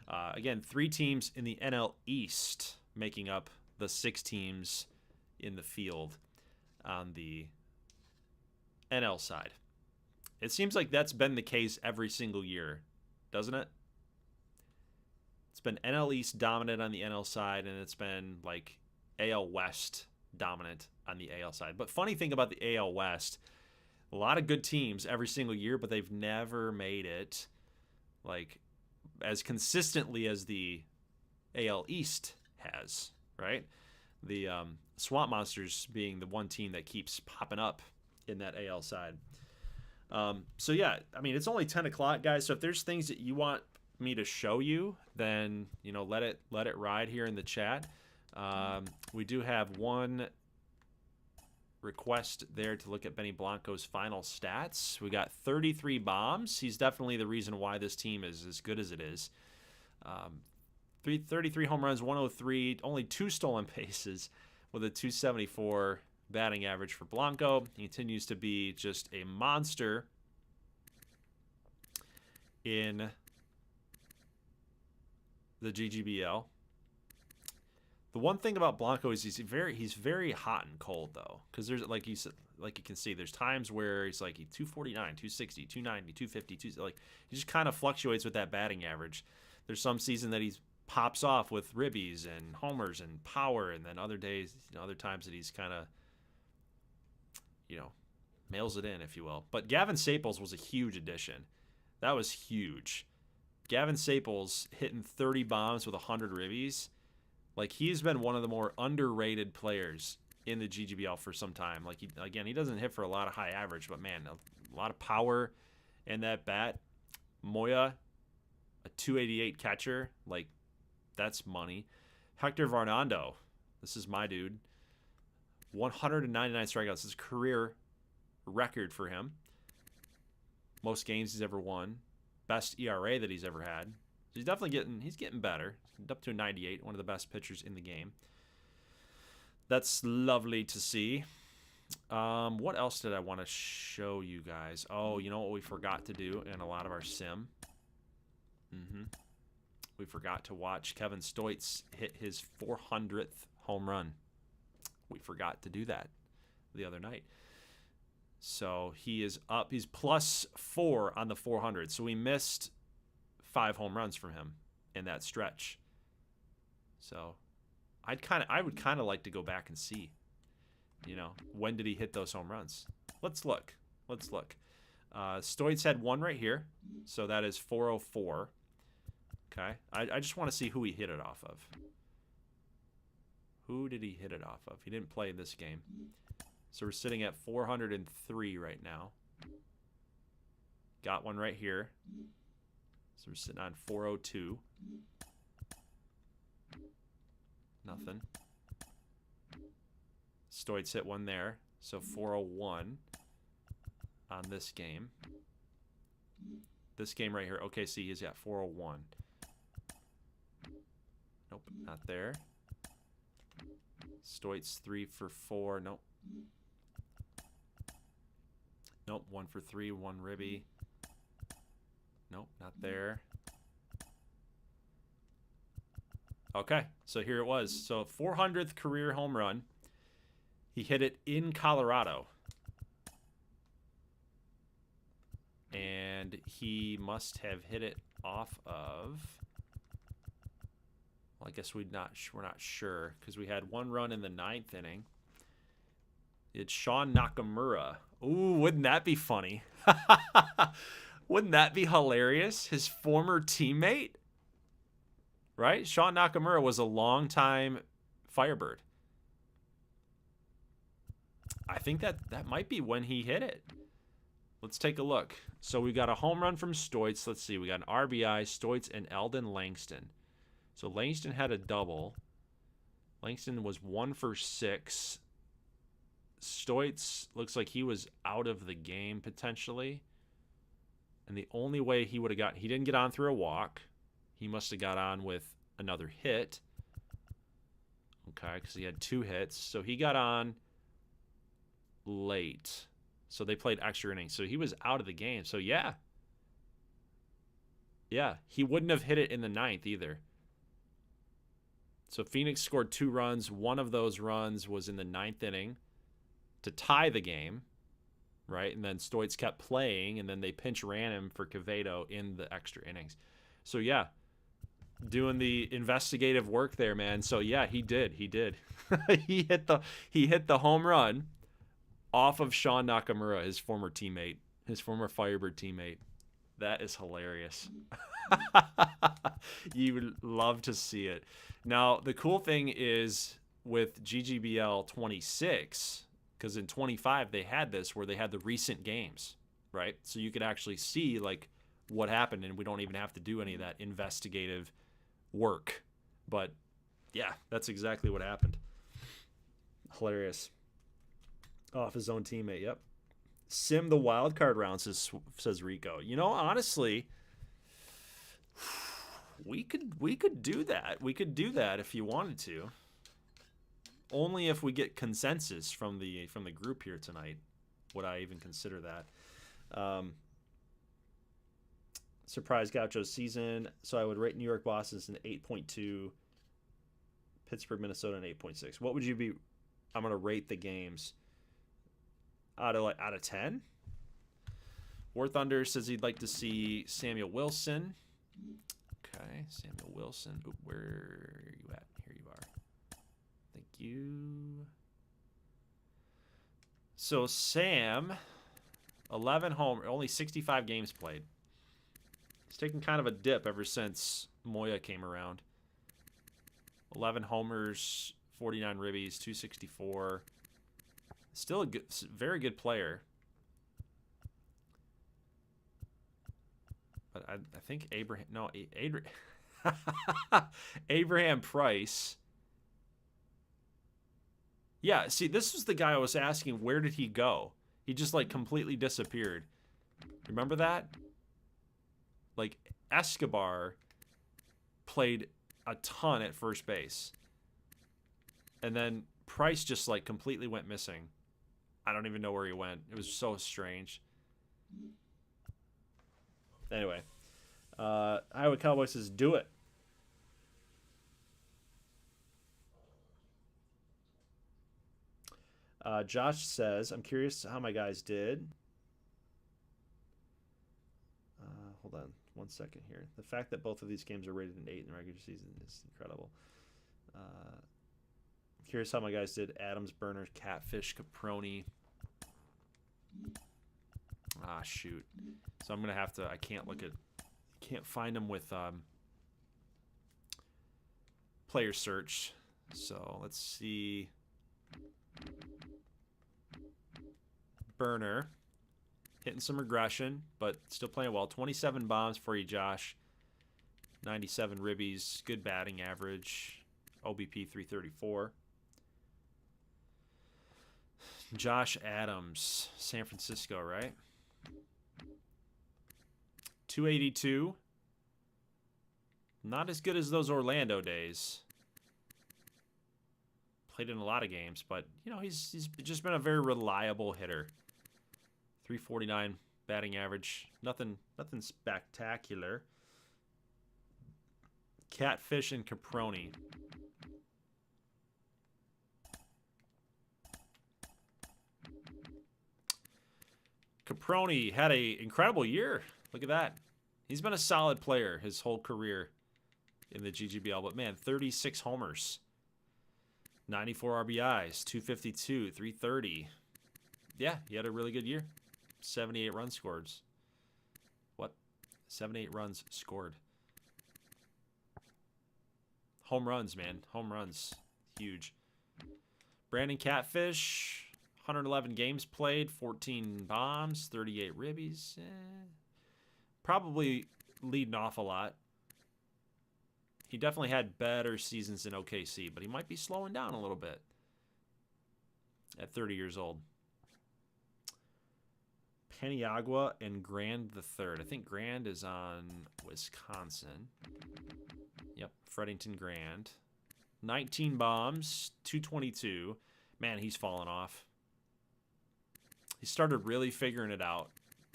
again, 3 teams in the NL East making up the 6 teams in the field on the NL side. It seems like that's been the case every single year, doesn't it? It's been NL East dominant on the NL side, and it's been like AL West dominant on the AL side. But funny thing about the AL West, a lot of good teams every single year, but they've never made it like as consistently as the AL East has, right? The Swamp Monsters being the one team that keeps popping up in that AL side. So yeah, I mean, it's only 10 o'clock, guys. So if there's things that you want me to show you, then, you know, let it ride here in the chat. We do have one request there to look at Benny Blanco's final stats. We got 33 bombs. He's definitely the reason why this team is as good as it is. 33 home runs, 103, only 2 stolen bases with a 274 batting average for Blanco. He continues to be just a monster in the GGBL. The one thing about Blanco is he's very hot and cold though, because there's like you can see there's times where he's like 249, 260, 290, 250, like he just kind of fluctuates with that batting average. There's some season that he's pops off with ribbies and homers and power, and then other days, other times that he's kind of mails it in, if you will. But Gavin Staples was a huge addition. That was huge. Gavin Staples hitting 30 bombs with 100 ribbies. Like, he's been one of the more underrated players in the GGBL for some time. Like, he doesn't hit for a lot of high average, but man, a lot of power in that bat. Moya, a 288 catcher, like, that's money. Hector Varnando, this is my dude. 199 strikeouts. This is a career record for him. Most games he's ever won. Best ERA that he's ever had. So he's definitely getting better. He's up to a 98, one of the best pitchers in the game. That's lovely to see. What else did I want to show you guys? Oh, you know what we forgot to do in a lot of our sim? We forgot to watch Kevin Stoitz hit his 400th home run. We forgot to do that the other night. So he is up. He's +4 on the 400. So we missed 5 home runs from him in that stretch. So I would kind of like to go back and see, when did he hit those home runs? Let's look. Stoitz had one right here. So that is 404. Okay. I just want to see who he hit it off of. Who did he hit it off of? He didn't play this game. So we're sitting at 403 right now. Got one right here. So we're sitting on 402. Nothing. Stoitz hit one there. So 401 on this game. This game right here. Okay, see, he's got 401. Nope, not there. Stoitz 3 for 4. Nope. Nope, 1 for 3, 1 ribby. Nope, not there. Okay, so here it was. So 400th career home run. He hit it in Colorado. And he must have hit it off of... Well, I guess we're not sure, because we had one run in the 9th inning. It's Sean Nakamura. Ooh, wouldn't that be funny? Wouldn't that be hilarious? His former teammate, right? Sean Nakamura was a longtime Firebird. I think that might be when he hit it. Let's take a look. So we got a home run from Stoitz. Let's see. We got an RBI, Stoitz, and Eldon Langston. So Langston had a double. Langston was 1 for 6. Stoitz looks like he was out of the game potentially. And the only way he would have he didn't get on through a walk. He must have got on with another hit. Okay, because he had 2 hits. So he got on late. So they played extra innings. So he was out of the game. So yeah. Yeah, he wouldn't have hit it in the 9th either. So Phoenix scored 2 runs. One of those runs was in the 9th inning to tie the game, right? And then Stoitz kept playing, and then they pinch ran him for Quevedo in the extra innings. So yeah, doing the investigative work there, man. So yeah, he did. He hit the home run off of Sean Nakamura, his former teammate, his former Firebird teammate. That is hilarious. You would love to see it. Now, the cool thing is with GGBL 26, because in 25 they had this where they had the recent games, right? So you could actually see like what happened, and we don't even have to do any of that investigative work. But yeah, that's exactly what happened. Hilarious. Off his own teammate, yep. Sim the wild card round, says Rico. Honestly, we could do that. We could do that if you wanted to. Only if we get consensus from the group here tonight would I even consider that. Surprise Gaucho season. So I would rate New York Boston as an 8.2. Pittsburgh, Minnesota, an 8.6. What would you be? I'm gonna rate the games out of 10. War Thunder says he'd like to see Samuel Wilson. Okay, Samuel Wilson. Oop, where are you at? Here you are. Thank you. So Sam, 11 home, only 65 games played. He's taken kind of a dip ever since Moya came around. 11 homers, 49 ribbies, 264. Still a good, very good player. But I think Abraham Price. Yeah, see, this was the guy I was asking, where did he go? He just, like, completely disappeared. Remember that? Like, Escobar played a ton at first base. And then Price just, like, completely went missing. I don't even know where he went. It was so strange. Anyway, Iowa Cowboys says, do it. Josh says, I'm curious how my guys did. Hold on 1 second here. The fact that both of these games are rated an 8 in the regular season is incredible. Curious how my guys did. Adams, Burner, Catfish, Caproni. Ah, shoot. So I'm going to have to, I can't find them with player search. So let's see. Burner. Hitting some regression, but still playing well. 27 bombs for you, Josh. 97 ribbies. Good batting average. OBP 334. Josh Adams. San Francisco, right? 282. Not as good as those Orlando days. Played in a lot of games, but, you know, he's just been a very reliable hitter. 349 batting average. Nothing spectacular. Catfish and Caproni. Caproni had an incredible year. Look at that. He's been a solid player his whole career in the GGBL. But, man, 36 homers. 94 RBIs. 252. 330. Yeah, he had a really good year. 78 runs scored. What? 78 runs scored. Home runs, man. Home runs. Huge. Brandon Catfish. 111 games played. 14 bombs. 38 ribbies. Probably leading off a lot. He definitely had better seasons in OKC, but he might be slowing down a little bit at 30 years old. Paniagua and Grand the third. I think Grand is on Wisconsin. Yep, Fredington Grand. 19 bombs, 222. Man, he's fallen off. He started really figuring it out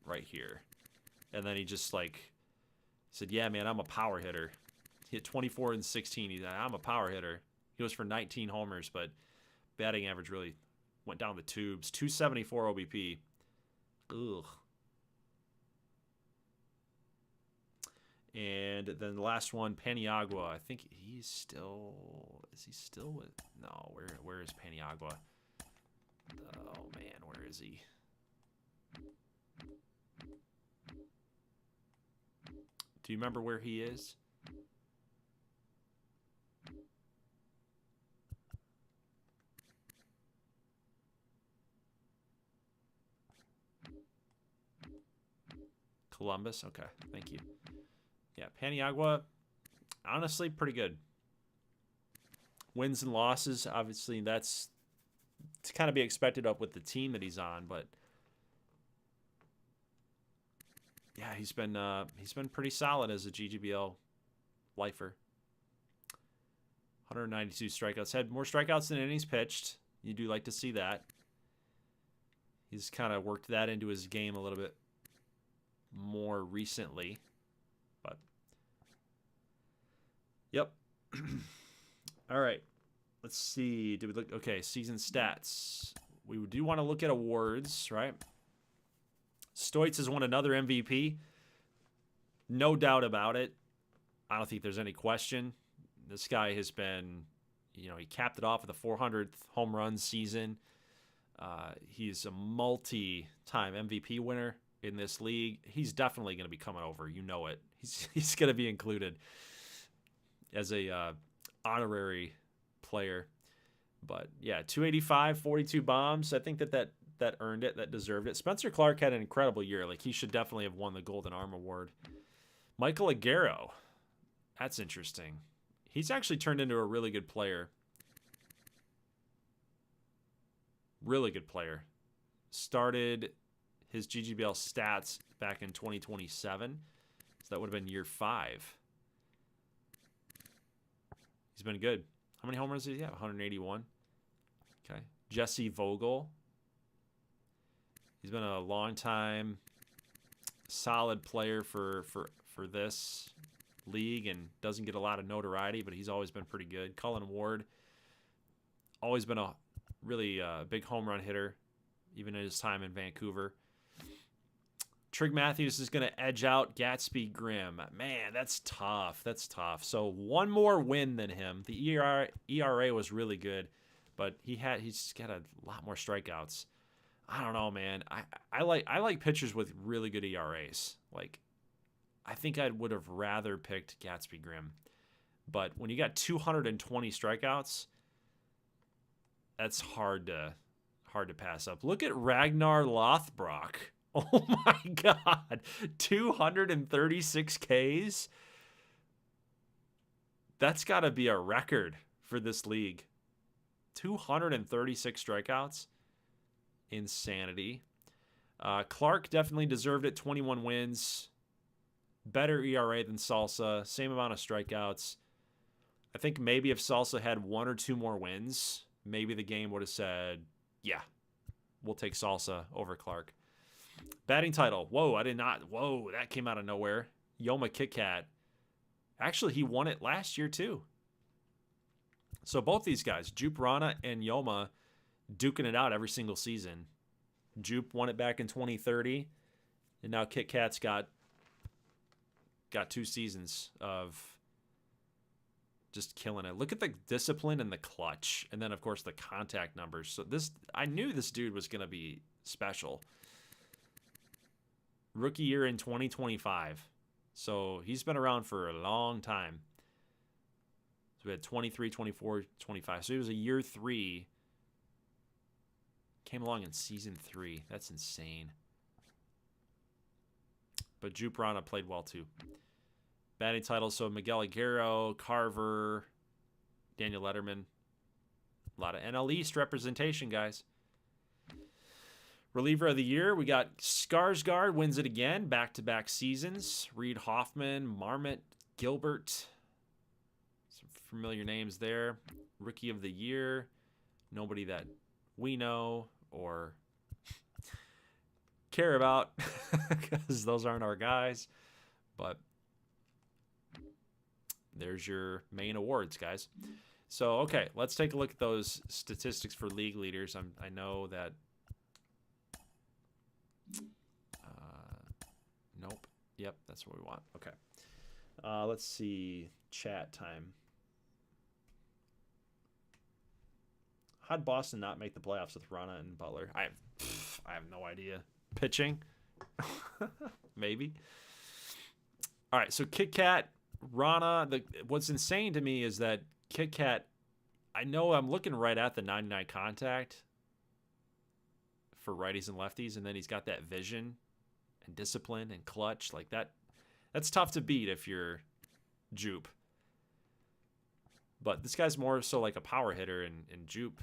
right here. And then he just, like, said, yeah, man, I'm a power hitter. He hit 24 and 16. He's like, I'm a power hitter. He goes for 19 homers, but batting average really went down the tubes. 274 OBP. Ugh. And then the last one, Paniagua. I think he's still... Is he still with... No, where is Paniagua? Oh, man, where is he? Do you remember where he is? Columbus? Okay, thank you. Yeah, Paniagua, honestly, pretty good. Wins and losses, obviously, that's to kind of be expected up with the team that he's on, but yeah, he's been pretty solid as a GGBL lifer. 192 strikeouts. Had more strikeouts than innings pitched. You do like to see that. He's kind of worked that into his game a little bit more recently. But, yep. All right. Let's see. Did we look? Okay, season stats. We do want to look at awards, right? Stoitz has won another MVP. No doubt about it. I don't think there's any question. This guy has been, he capped it off with a 400th home run season. He's a multi-time MVP winner in this league. He's definitely going to be coming over. You know it. He's going to be included as a honorary player. But yeah, 285, 42 bombs. I think that earned it, that deserved it. Spencer Clark had an incredible year. Like, he should definitely have won the Golden Arm Award. Michael Aguero. That's interesting. He's actually turned into a really good player. Really good player. Started his GGBL stats back in 2027. So that would have been year 5. He's been good. How many home runs did he have? 181. Okay. Jesse Vogel. He's been a long time solid player for this league and doesn't get a lot of notoriety, but he's always been pretty good. Cullen Ward, always been a really big home run hitter, even in his time in Vancouver. Trig Matthews is going to edge out Gatsby Grimm. Man, that's tough. That's tough. So one more win than him. The ERA was really good, but he's got a lot more strikeouts. I don't know, man. I like pitchers with really good ERAs. Like, I think I would have rather picked Gatsby Grimm. But when you got 220 strikeouts, that's hard to pass up. Look at Ragnar Lothbrok. Oh my God. 236 Ks. That's got to be a record for this league. 236 strikeouts. Insanity. Clark definitely deserved it. 21 wins. Better ERA than Salsa. Same amount of strikeouts. I think maybe if Salsa had 1 or 2 more wins, maybe the game would have said, yeah, we'll take Salsa over Clark. Batting title. Whoa, that came out of nowhere. Yoma Kit Kat. Actually, he won it last year too. So both these guys, Jupe Rana and Yoma, duking it out every single season. Jupe won it back in 2030, and now Kit Kat's got 2 seasons of just killing it. Look at the discipline and the clutch, and then of course the contact numbers. So I knew this dude was going to be special. Rookie year in 2025. So he's been around for a long time. So we had 23, 24, 25. So he was a year 3. Came along in season 3. That's insane. But Jupe Rana played well too. Batting titles, so Miguel Aguero, Carver, Daniel Lederman. A lot of NL East representation, guys. Reliever of the year, we got Skarsgård wins it again, back-to-back seasons. Reed Hoffman, Marmot, Gilbert. Some familiar names there. Rookie of the year, nobody that we know or care about because those aren't our guys. But there's your main awards, guys. So, okay, let's take a look at those statistics for league leaders. I know that... nope. Yep, that's what we want. Okay. Let's see. Chat time. How'd Boston not make the playoffs with Rana and Butler? I have no idea. Pitching? Maybe. All right, so Kit Kat, Rana. What's insane to me is that Kit Kat, I know I'm looking right at the 99 contact for righties and lefties, and then he's got that vision and discipline and clutch. Like that's tough to beat if you're Jupe. But this guy's more so like a power hitter, and Jupe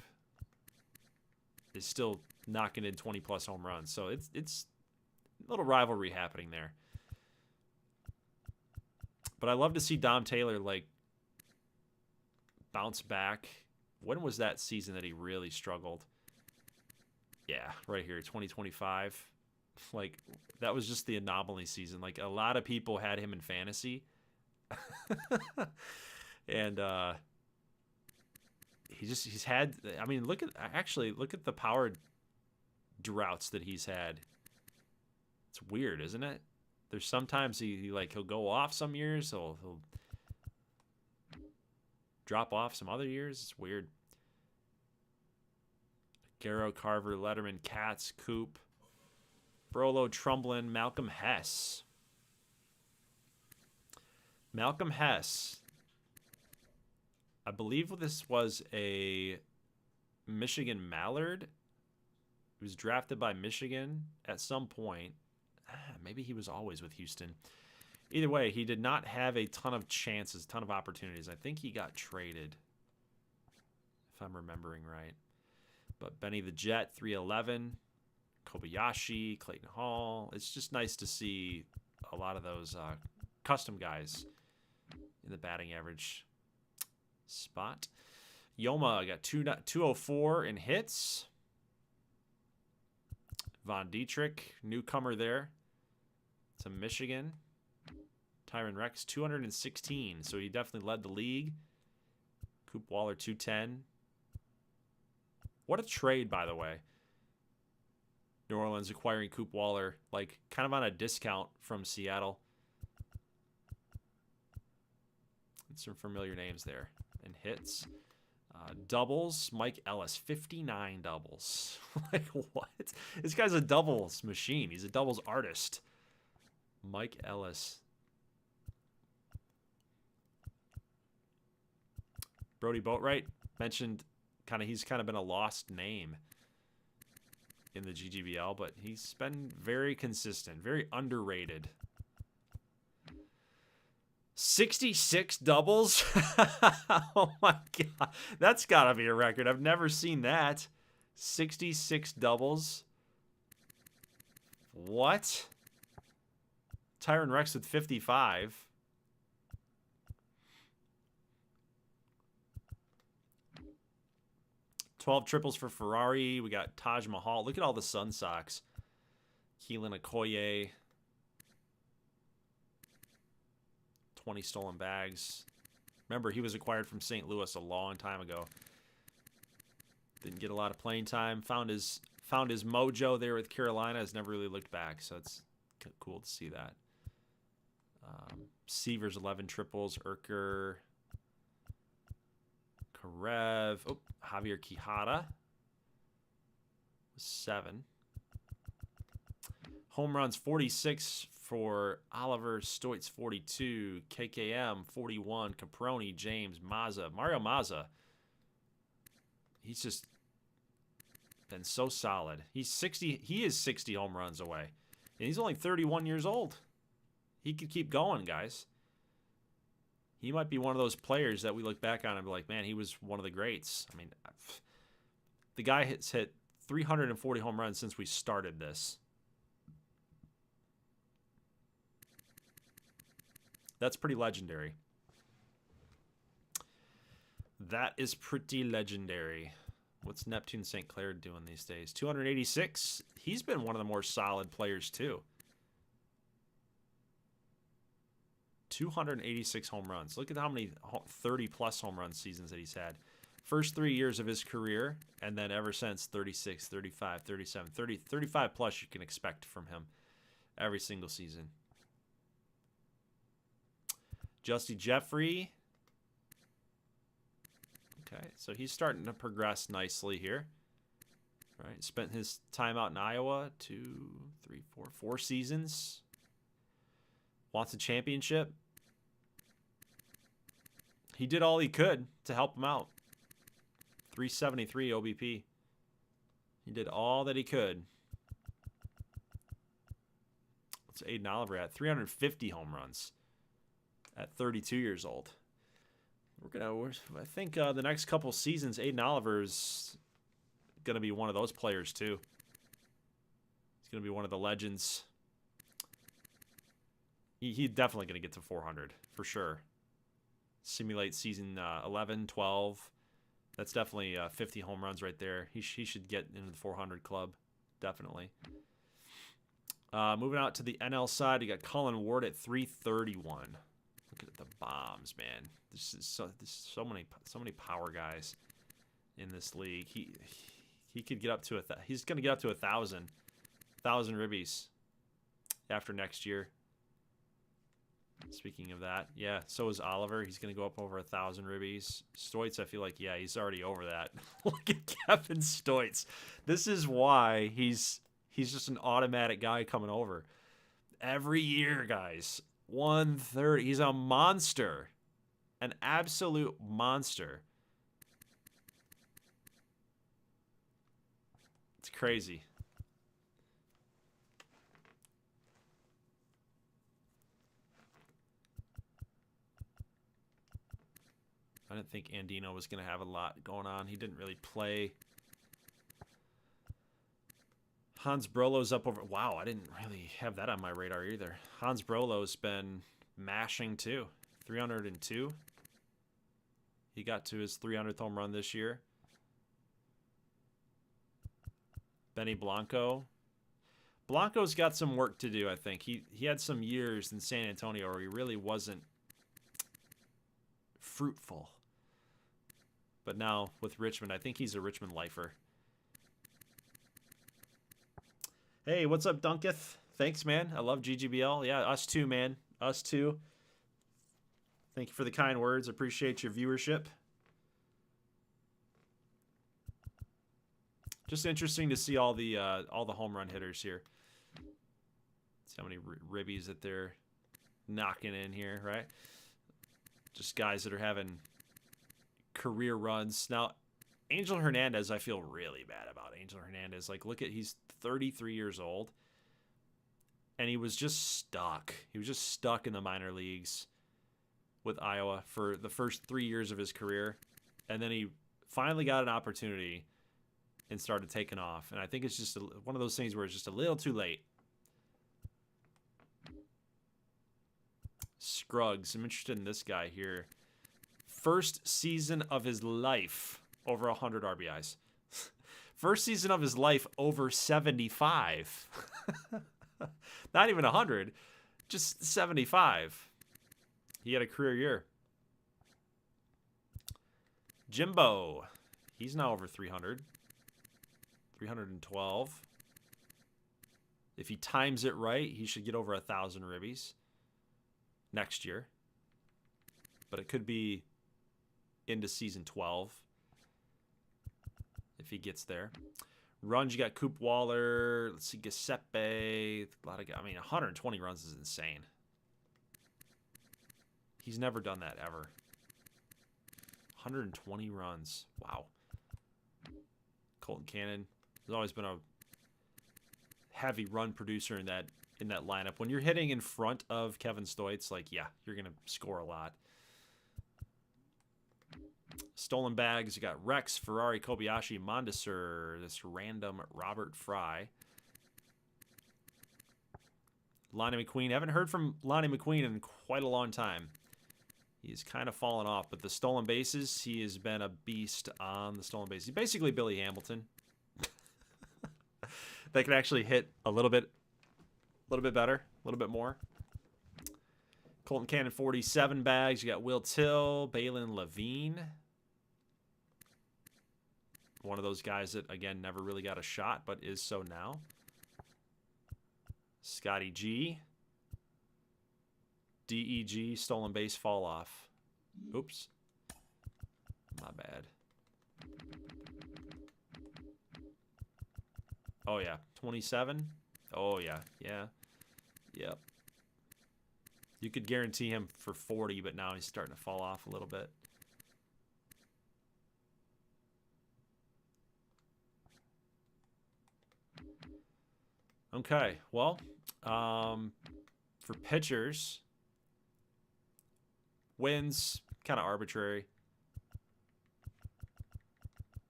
is still knocking in 20-plus home runs. So it's a little rivalry happening there. But I love to see Dom Taylor, like, bounce back. When was that season that he really struggled? Yeah, right here, 2025. Like, that was just the anomaly season. Like, a lot of people had him in fantasy. And he's had. I mean, look at the power droughts that he's had. It's weird, isn't it? There's sometimes he'll go off some years, he'll drop off some other years. It's weird. Garrow, Carver, Lederman, Katz, Coop, Brolo, Trumblin, Malcolm Hess. Malcolm Hess. I believe this was a Michigan Mallard. He was drafted by Michigan at some point. Maybe he was always with Houston. Either way, he did not have a ton of chances, ton of opportunities. I think he got traded, if I'm remembering right. But Benny the Jet, 311. Kobayashi, Clayton Hall. It's just nice to see a lot of those custom guys in the batting average spot. Yoma got 204 in hits. Von Dietrich, newcomer there to Michigan. Tyron Rex, 216. So he definitely led the league. Coop Waller, 210. What a trade, by the way. New Orleans acquiring Coop Waller, like kind of on a discount from Seattle. And some familiar names there. And hits. Doubles, Mike Ellis, 59 doubles. Like, what? This guy's a doubles machine. He's a doubles artist. Mike Ellis. Brody Boatwright mentioned he's kind of been a lost name in the GGBL, but he's been very consistent, very underrated. 66 doubles? Oh my God. That's got to be a record. I've never seen that. 66 doubles. What? Tyron Rex with 55. $12 triples for Ferrari. We got Taj Mahal. Look at all the Sun Sox. Keelan Okoye. 20 stolen bags. Remember, he was acquired from St. Louis a long time ago. Didn't get a lot of playing time. Found his mojo there with Carolina. Has never really looked back, so it's cool to see that. Seavers, 11 triples. Urker. Karev. Oh, Javier Quijada. 7. Home runs, 46 for Oliver. Stoitz, 42. KKM, 41. Caproni, James, Mazza. Mario Mazza. He's just been so solid. He is 60 home runs away. And he's only 31 years old. He could keep going, guys. He might be one of those players that we look back on and be like, man, he was one of the greats. I mean, the guy has hit 340 home runs since we started this. That's pretty legendary. That is pretty legendary. What's Neptune St. Clair doing these days? 286. He's been one of the more solid players, too. 286 home runs. Look at how many 30-plus home run seasons that he's had. First 3 years of his career, and then ever since, 36, 35, 37, 30, 35-plus you can expect from him every single season. Justy Jeffrey. Okay, so he's starting to progress nicely here. All right, spent his time out in Iowa, 4 seasons. Wants a championship. He did all he could to help him out. 373 OBP. He did all that he could. What's Aiden Oliver at? 350 home runs at 32 years old. I think the next couple seasons, Aiden Oliver is going to be one of those players too. He's going to be one of the legends. He's definitely going to get to 400 for sure. Simulate season 11, 12. That's definitely 50 home runs right there. He should get into the 400 club, definitely. Moving out to the NL side, you got Cullen Ward at 331. Look at the bombs, man. There's so many power guys. in this league. He could get up to he's going to get up to 1,000 ribbies after next year. Speaking of that, yeah, so is Oliver. He's going to go up over 1,000 ribbies. Stoitz, I feel like, yeah, he's already over that. Look at Kevin Stoitz. This is why he's just an automatic guy coming over. Every year, guys, 130. He's a monster. An absolute monster. It's crazy. I didn't think Andino was going to have a lot going on. He didn't really play. Hans Brolo's up over... Wow, I didn't really have that on my radar either. Hans Brolo's been mashing too. 302. He got to his 300th home run this year. Benny Blanco. Blanco's got some work to do, I think. He had some years in San Antonio where he really wasn't fruitful. But now with Richmond, I think he's a Richmond lifer. Hey, what's up, Dunketh? Thanks, man. I love GGBL. Yeah, us too, man. Us too. Thank you for the kind words. Appreciate your viewership. Just interesting to see all the home run hitters here. See how many ribbies that they're knocking in here, right? Just guys that are having career runs. Now, Angel Hernandez, I feel really bad about Angel Hernandez. Like, look at, he's 33 years old, and he was just stuck. He was just stuck in the minor leagues with Iowa for the first 3 years of his career, and then he finally got an opportunity and started taking off. And I think it's just one of those things where it's just a little too late. Scruggs, I'm interested in this guy here. First season of his life, over 100 RBIs. First season of his life, over 75. Not even 100, just 75. He had a career year. Jimbo, he's now over 300. 312. If he times it right, he should get over 1,000 ribbies next year. But it could be into season 12 if he gets there. Runs, you got Coop Waller. Let's see, Giuseppe. A lot of guys. I mean, 120 runs is insane. He's never done that ever. 120 runs. Wow. Colton Cannon has always been a heavy run producer in that lineup. When you're hitting in front of Kevin Stoitz, like, yeah, you're going to score a lot. Stolen bags, you got Rex, Ferrari, Kobayashi, Mondesir, this random Robert Fry. Lonnie McQueen. Haven't heard from Lonnie McQueen in quite a long time. He's kind of fallen off, but the stolen bases, he has been a beast on the stolen bases. He's basically Billy Hamilton. They can actually hit a little bit better, a little bit more. Colton Cannon, 47 bags. You got Will Till, Balin Levine. One of those guys that, again, never really got a shot, but is so now. Scotty G. DEG, stolen base fall off. Oops. My bad. Oh, yeah. 27? Oh, yeah. Yeah. Yep. You could guarantee him for 40, but now he's starting to fall off a little bit. Okay, well, for pitchers, wins, kind of arbitrary.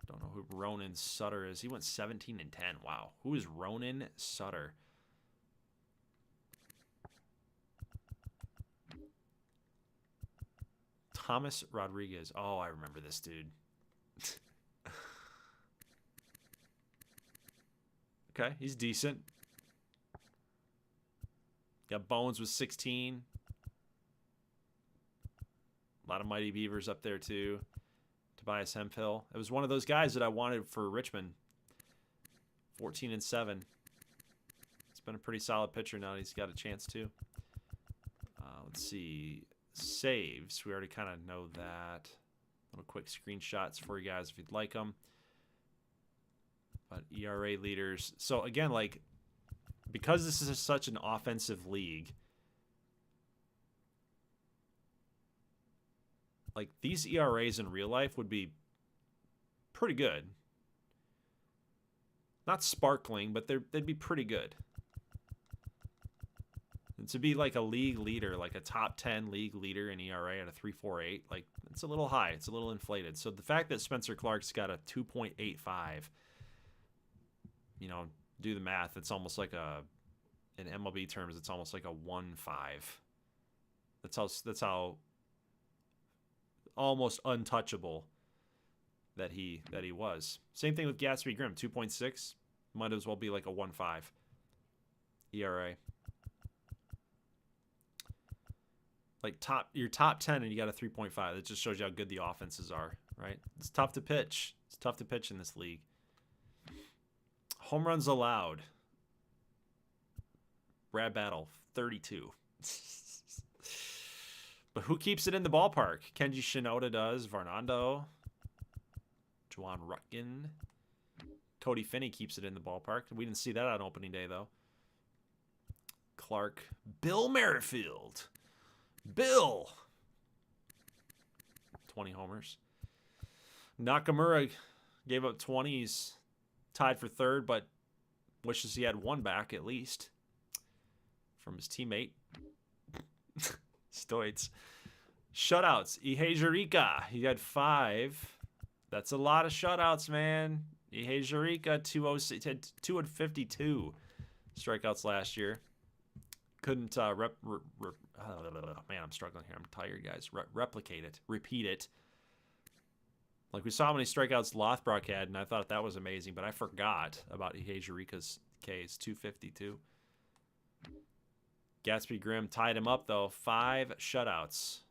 Don't know who Ronan Sutter is. He went 17 and 10. Wow. Who is Ronan Sutter? Thomas Rodriguez. Oh, I remember this dude. Okay, he's decent. Got Bones with 16. A lot of Mighty Beavers up there, too. Tobias Hemphill. It was one of those guys that I wanted for Richmond. 14-7. It's been a pretty solid pitcher now. He's got a chance too. Let's see. Saves. We already kind of know that. Little quick screenshots for you guys if you'd like them. But ERA leaders. So again, like, because this is such an offensive league, like, these ERAs in real life would be pretty good. Not sparkling, but they'd be pretty good. And to be like a league leader, like a top 10 league leader in ERA at a 3.48, like, it's a little high. It's a little inflated. So the fact that Spencer Clark's got a 2.85, you know, do the math. It's almost like in MLB terms, it's almost like a 1.5. That's how almost untouchable that he was. Same thing with Gatsby Grimm, 2.6. Might as well be like a 1.5 ERA. Like your top 10 and you got a 3.5. That just shows you how good the offenses are, right? It's tough to pitch. It's tough to pitch in this league. Home runs allowed. Brad Battle, 32. But who keeps it in the ballpark? Kenji Shinoda does. Varnando. Juwan Rutkin. Cody Finney keeps it in the ballpark. We didn't see that on opening day, though. Clark. Bill Merrifield. Bill. 20 homers. Nakamura gave up 20. He's tied for third, but wishes he had one back at least from his teammate. Stoids. Shutouts. Ihei Jirika. He had 5. That's a lot of shutouts, man. Ihei Jirika, 252 strikeouts last year. Couldn't man, I'm struggling here. I'm tired, guys. Replicate it. Repeat it. Like, we saw how many strikeouts Lothbrok had, and I thought that was amazing, but I forgot about Ihei Jirika's Ks. 252. Gatsby Grimm tied him up, though. 5 shutouts.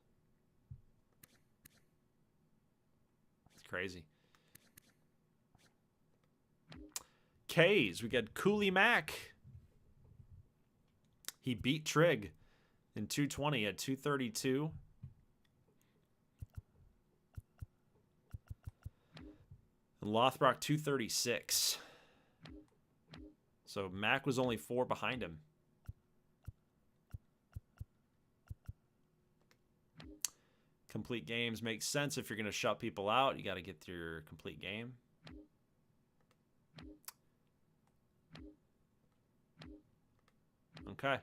It's crazy. Ks. We got Cooley Mack. He beat Trigg in 220 at 232. And Lothbrok 236. So Mack was only 4 behind him. Complete games make sense if you're going to shut people out. You got to get your complete game. Okay.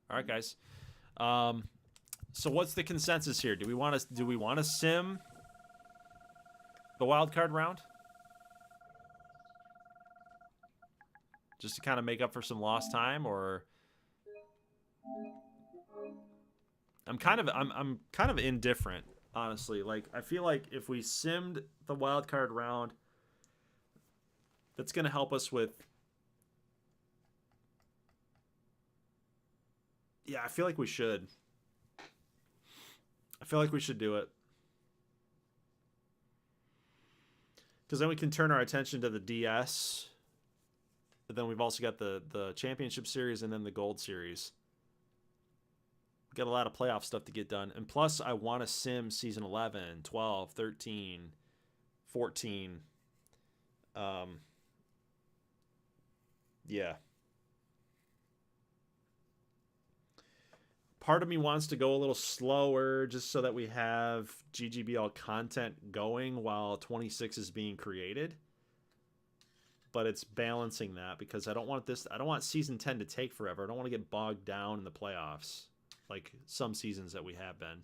All right, guys. So what's the consensus here? Do we want to sim the wild card round? Just to kind of make up for some lost time, or I'm kind of indifferent, honestly. Like, I feel like if we simmed the wild card round, that's going to help us with. Yeah, I feel like we should. I feel like we should do it. Because then we can turn our attention to the DS. But then we've also got the Championship Series and then the Gold Series. We've got a lot of playoff stuff to get done. And plus, I want to sim Season 11, 12, 13, 14. Yeah. Part of me wants to go a little slower just so that we have GGBL content going while 26 is being created. But it's balancing that because I don't want Season 10 to take forever. I don't want to get bogged down in the playoffs like some seasons that we have been.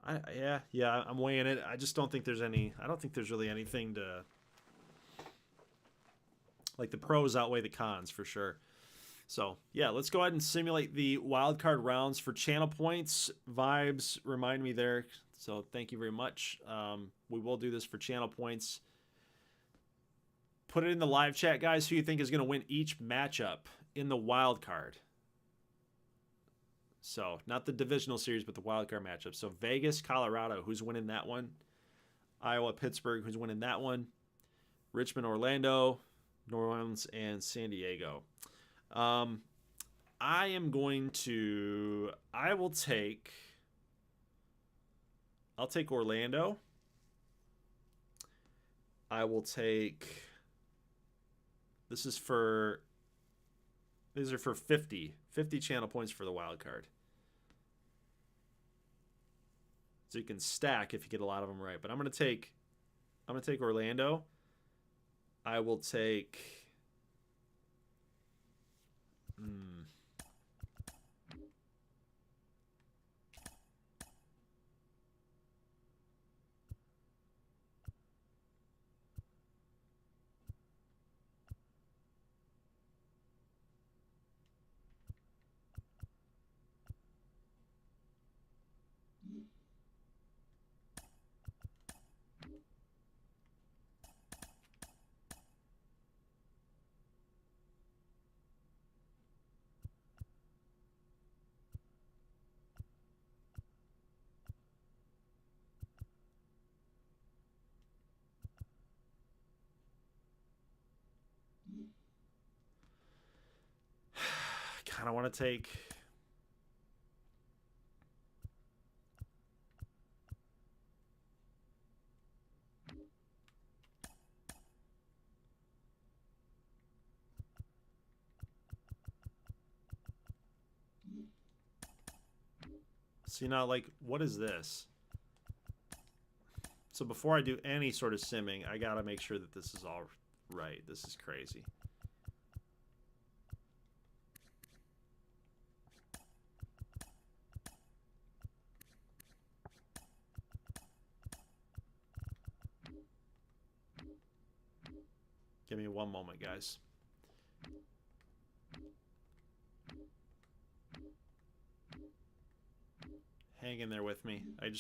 I'm weighing it. I just don't think there's really anything to, like, the pros outweigh the cons for sure. So, yeah, let's go ahead and simulate the wildcard rounds for channel points. Vibes remind me there. So thank you very much. We will do this for channel points. Put it in the live chat, guys, who you think is going to win each matchup in the wild card. So, not the divisional series, but the wild card matchup. So, Vegas, Colorado, who's winning that one? Iowa, Pittsburgh, who's winning that one? Richmond, Orlando, New Orleans, and San Diego. I will take Orlando. I will take, these are for 50 channel points for the wild card. So you can stack if you get a lot of them right. But I'm going to take Orlando. I will take kind of want to take see now, like, what is this? So before I do any sort of simming, I gotta make sure that this is all right. This is crazy. Give me one moment, guys. Hang in there with me. I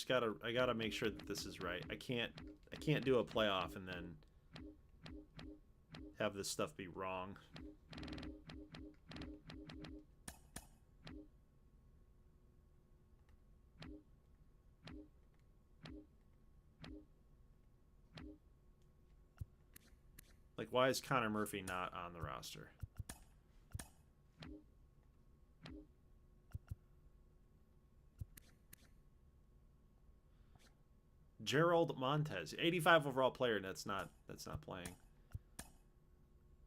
gotta make sure that this is right. I can't do a playoff and then have this stuff be wrong. Like, why is Connor Murphy not on the roster? Gerald Montez, 85 overall player, that's not playing.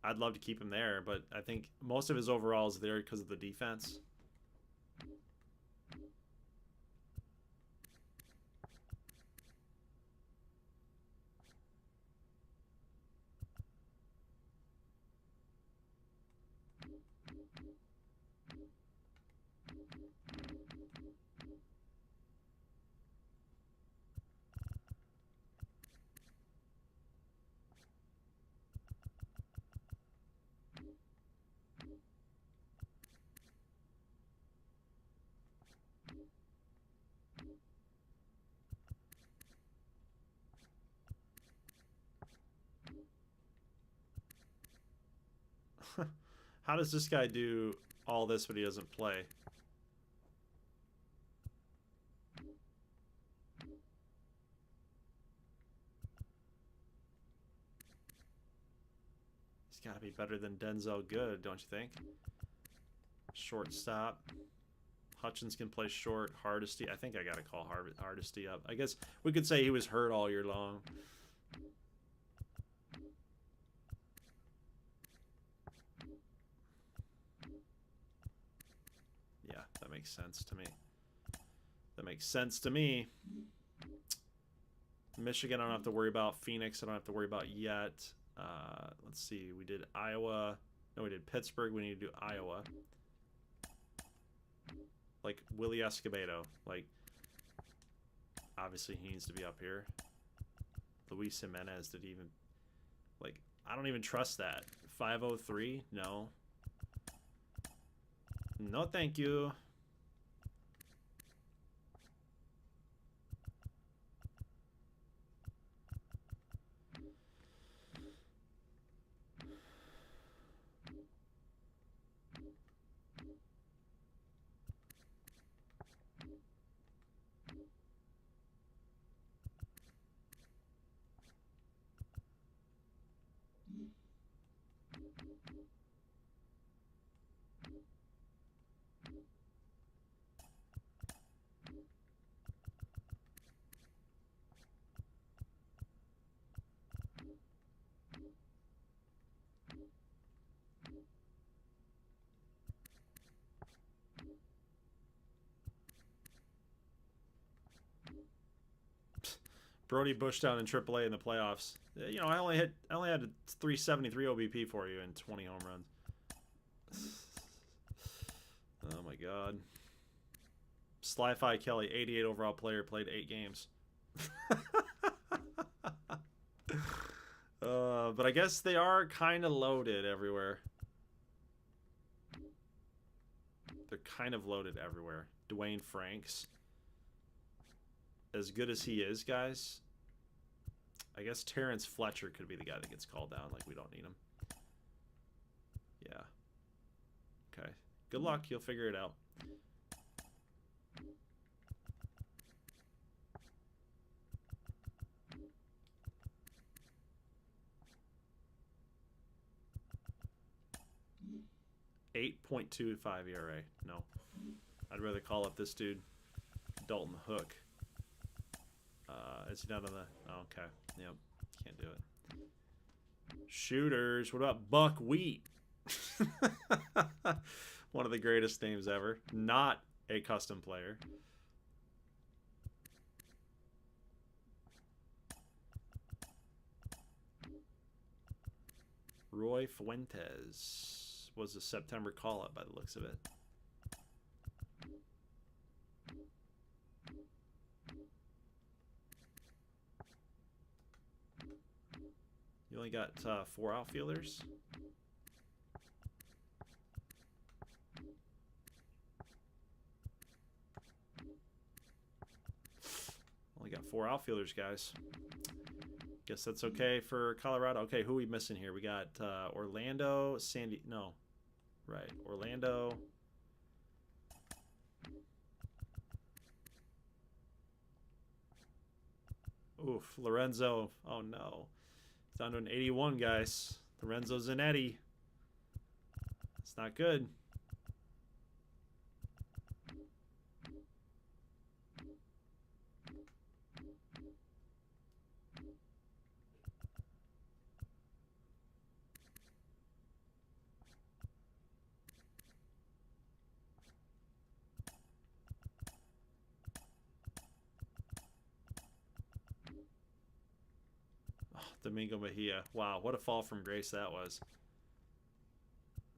I'd love to keep him there, but I think most of his overall is there because of the defense. How does this guy do all this but he doesn't play? He's got to be better than Denzel Good, don't you think? Shortstop. Hutchins can play short. Hardesty. I think I got to call Hardesty up. I guess we could say he was hurt all year long. Yeah, that makes sense to me. That makes sense to me. Michigan I don't have to worry about. Phoenix I don't have to worry about yet. Let's see. We did Iowa. No, we did Pittsburgh. We need to do Iowa. Like, Willie Escobedo. Like, obviously he needs to be up here. Luis Jimenez, did he even... Like, I don't even trust that. 503? No. No, thank you. Brody Bush down in AAA in the playoffs. You know, I only had a 373 OBP for you and 20 home runs. Oh my God. Sly-Fi Kelly, 88 overall player, played 8 games. But I guess they are kind of loaded everywhere. They're kind of loaded everywhere. Dwayne Franks. As good as he is, guys, I guess Terrence Fletcher could be the guy that gets called down. Like, we don't need him. Yeah. Okay. Good luck. You'll figure it out. .25 ERA. No. I'd rather call up this dude, Dalton Hook. Is he not on the... Oh, okay. Yep. Can't do it. Shooters. What about Buckwheat? One of the greatest names ever. Not a custom player. Roy Fuentes was a September call-up by the looks of it. You only got 4 outfielders. Only got 4 outfielders, guys. Guess that's okay for Colorado. Okay, who are we missing here? We got Orlando, Sandy. No, right. Orlando. Oof, Lorenzo. Oh no. It's down to an 81, guys. Lorenzo Zanetti. It's not good. Domingo Mejia. Wow, what a fall from grace that was.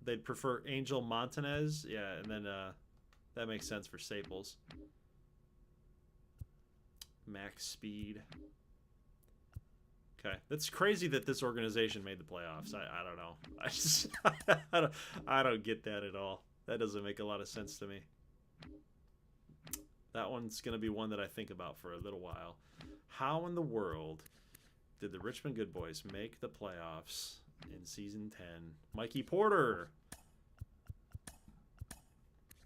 They'd prefer Angel Montanez. Yeah, and then that makes sense for Staples. Max speed. Okay, that's crazy that this organization made the playoffs. I don't know. I just I don't get that at all. That doesn't make a lot of sense to me. That one's going to be one that I think about for a little while. How in the world did the Richmond Good Boys make the playoffs in season 10? Mikey Porter.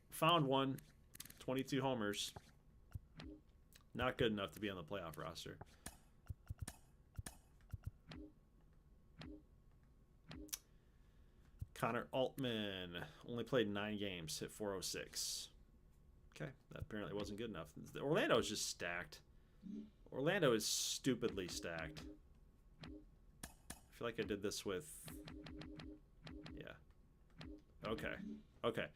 Found one. 22 homers. Not good enough to be on the playoff roster. Connor Altman. Only played 9 games. Hit .406. Okay. That apparently wasn't good enough. Orlando is just stacked. Orlando is stupidly stacked. I feel like I did this with... Yeah. Okay. Okay.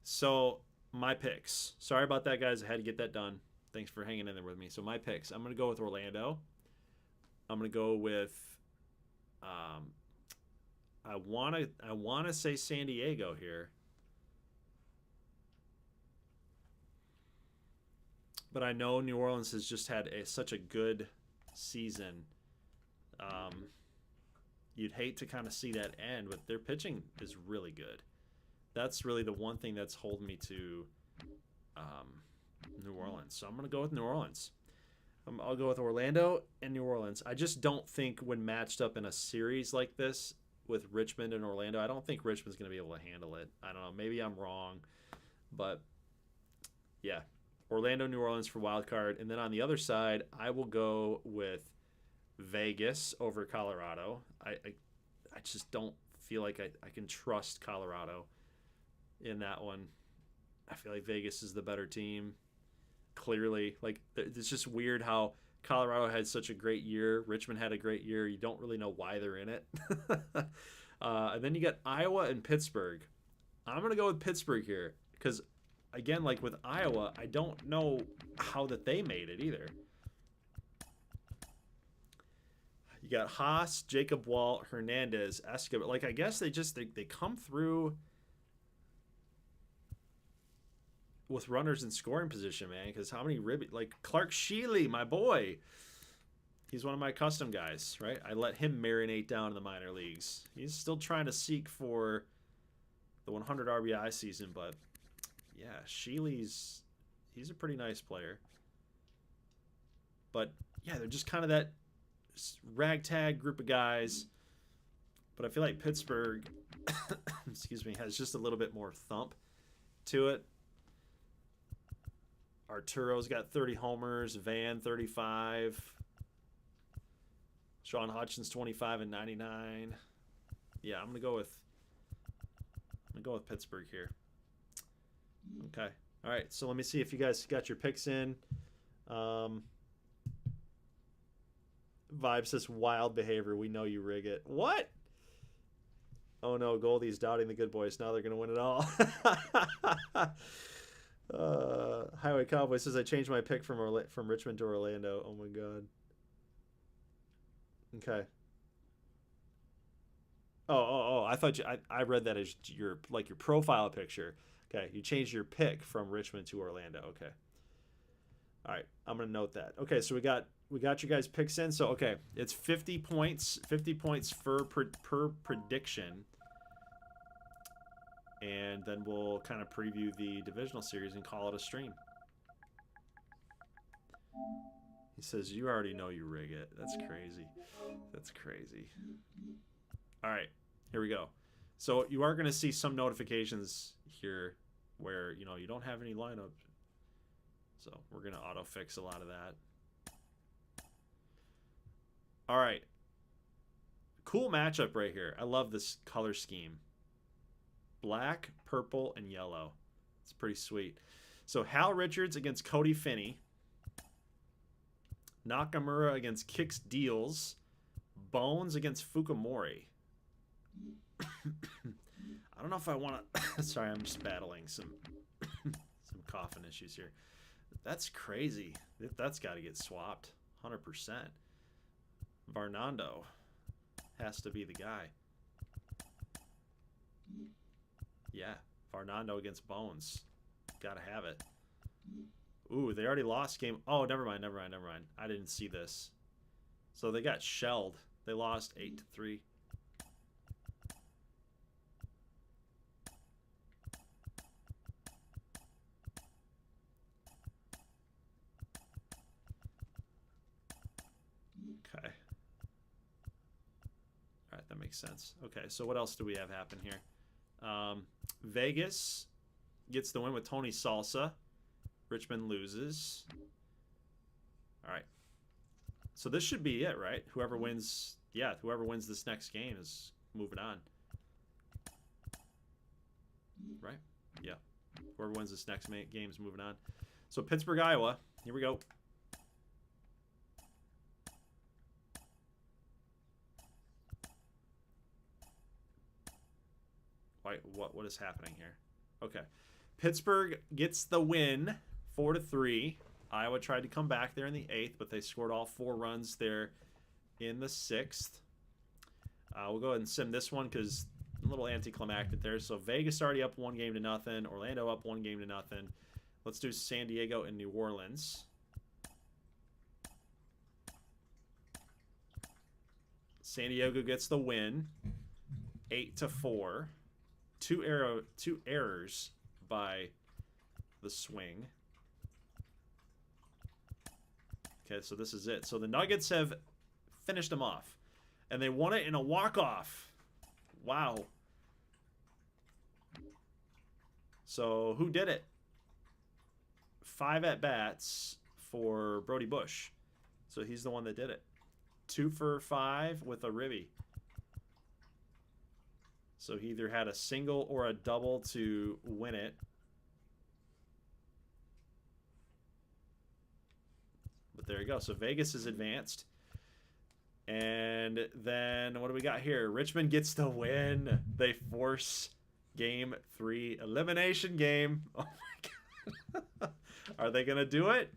So, my picks. Sorry about that, guys. I had to get that done. Thanks for hanging in there with me. So, my picks. I'm going to go with Orlando. I'm going to go with... I want to say San Diego here. But I know New Orleans has just had such a good season. You'd hate to kind of see that end, but their pitching is really good. That's really the one thing that's holding me to New Orleans. So I'm going to go with New Orleans. I'll go with Orlando and New Orleans. I just don't think when matched up in a series like this with Richmond and Orlando, I don't think Richmond's going to be able to handle it. I don't know. Maybe I'm wrong. But, yeah. Orlando, New Orleans for wild card. And then on the other side, I will go with Vegas over Colorado. I just don't feel like I can trust Colorado in that one. I feel like Vegas is the better team. Clearly. Like, it's just weird how Colorado had such a great year. Richmond had a great year. You don't really know why they're in it. And then you got Iowa and Pittsburgh. I'm going to go with Pittsburgh here because, again, like with Iowa, I don't know how that they made it either. got Haas, Jacob Walt, Hernandez, Escobar. Like, I guess they come through with runners in scoring position, man. Because how many like Clark Sheely, my boy. He's one of my custom guys, right? I let him marinate down in the minor leagues. He's still trying to seek for the 100 RBI season, but yeah, he's a pretty nice player. But yeah, they're just kind of that ragtag group of guys. But I feel like Pittsburgh, excuse me, has just a little bit more thump to it. Arturo's got 30 homers, Van 35. Sean Hutchins 25 and 99. Yeah, I'm gonna go with Pittsburgh here. Okay. All right. So let me see if you guys got your picks in. Vibe says wild behavior. We know you rig it. What? Oh no, Goldie's doubting the good boys. Now they're gonna win it all. Highway Cowboy says I changed my pick from Richmond to Orlando. Oh my god. Okay. Oh! I thought I read that as your profile picture. Okay, you changed your pick from Richmond to Orlando. Okay. All right, I'm gonna note that. Okay, so we got you guys picks in. So okay, it's 50 points per prediction, and then we'll kind of preview the divisional series and call it a stream. He says, you already know you rig it. That's crazy. That's crazy. All right, here we go. So you are going to see some notifications here where, you don't have any lineup. So we're going to auto fix a lot of that. All right. Cool matchup right here. I love this color scheme. Black, purple, and yellow. It's pretty sweet. So Hal Richards against Cody Finney. Nakamura against Kicks Deals. Bones against Fukumori. I don't know if I want to... Sorry, I'm just battling some coughing issues here. That's crazy. That's got to get swapped. 100%. Varnando has to be the guy. Yeah, Varnando against Bones. Got to have it. Ooh, they already lost game. Oh, never mind. I didn't see this. So they got shelled. They lost 8-3. Okay. All right, that makes sense. Okay, so what else do we have happen here? Vegas gets the win with Tony Salsa. Richmond loses. All right. So this should be it, right? Whoever wins this next game is moving on. Right? Yeah. Whoever wins this next game is moving on. So Pittsburgh, Iowa. Here we go. Wait, what is happening here? Okay. Pittsburgh gets the win, 4-3. Iowa tried to come back there in the 8th, but they scored all 4 runs there in the 6th. We'll go ahead and sim this one because a little anticlimactic there. So Vegas already up 1-0. Orlando up 1-0. Let's do San Diego and New Orleans. San Diego gets the win, 8-4. Two errors by the swing. Okay, so this is it. So the Nuggets have finished them off. And they won it in a walk-off. Wow. So who did it? 5 at-bats for Brody Bush. So he's the one that did it. 2 for 5 with a ribby. So he either had a single or a double to win it. But there you go. So Vegas is advanced. And then what do we got here? Richmond gets the win. They force game 3 elimination game. Oh my God. Are they going to do it?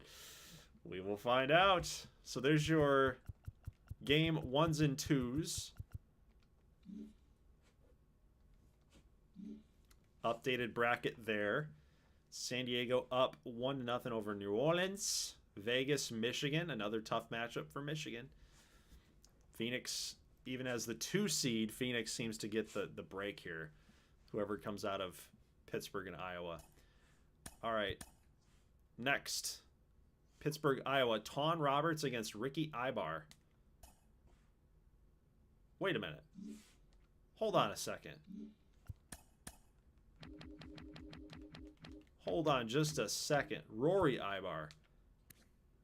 We will find out. So there's your Game 1s and 2s. Updated bracket there. San Diego up 1-0 over New Orleans. Vegas, Michigan, another tough matchup for Michigan. Phoenix, even as the 2 seed, Phoenix seems to get the break here. Whoever comes out of Pittsburgh and Iowa. All right. Next. Pittsburgh, Iowa. Ton Roberts against Ricky Ibar. Wait a minute. Hold on a second. Hold on just a second. Rory Ibar.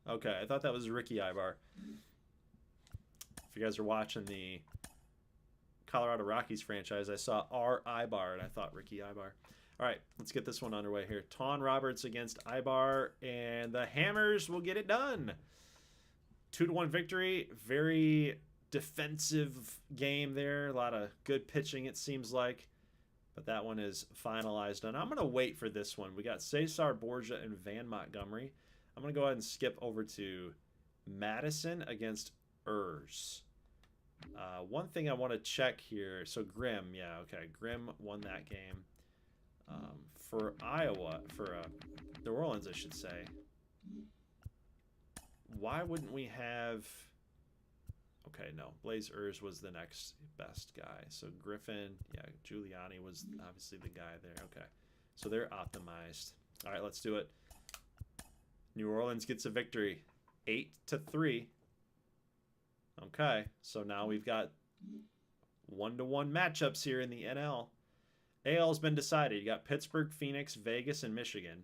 Okay, I thought that was Ricky Ibar. If you guys are watching the Colorado Rockies franchise, I saw R. Ibar, and I thought Ricky Ibar. All right, let's get this one underway here. Ton Roberts against Ibar, and the Hammers will get it done. 2-1 victory. Very defensive game there. A lot of good pitching, it seems like. But that one is finalized. And I'm going to wait for this one. We got Cesar Borgia and Van Montgomery. I'm going to go ahead and skip over to Madison against Urs. One thing I want to check here. So Grimm, yeah, okay. Grimm won that game. For Iowa, for New Orleans, I should say. Why wouldn't we have... Okay, no. Blaze Urs was the next best guy. So Griffin, yeah, Giuliani was obviously the guy there. Okay, so they're optimized. All right, let's do it. New Orleans gets a victory, 8-3. Okay, so now we've got 1-1 matchups here in the NL. AL has been decided. You got Pittsburgh, Phoenix, Vegas, and Michigan.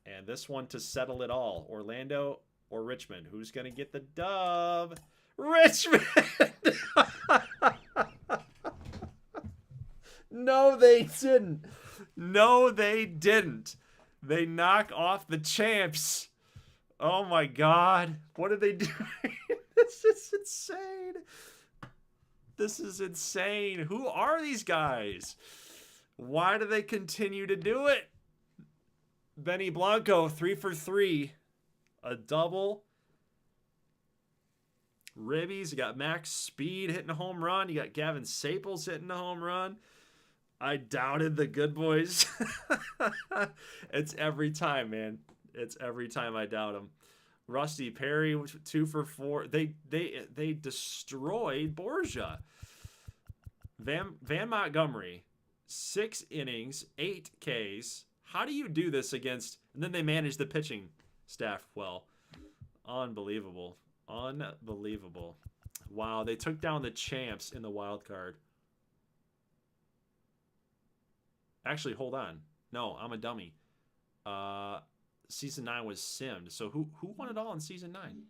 And this one to settle it all, Orlando or Richmond. Who's going to get the dub? Richmond! No, they didn't. No, they didn't. They knock off the champs. Oh, my God. What are they doing? This is insane. This is insane. Who are these guys? Why do they continue to do it? Benny Blanco, 3 for 3. A double. Ribbies. You got Max Speed hitting a home run. You got Gavin Saples hitting a home run. I doubted the good boys. It's every time, man. It's every time I doubt them. Rusty Perry, 2 for 4. They destroyed Borgia. Van Montgomery, 6 innings, 8 Ks. How do you do this against... And then they manage the pitching staff well. Unbelievable. Unbelievable. Wow, they took down the champs in the wild card. Actually, hold on. No, I'm a dummy. Season 9 was simmed. So who won it all in Season 9?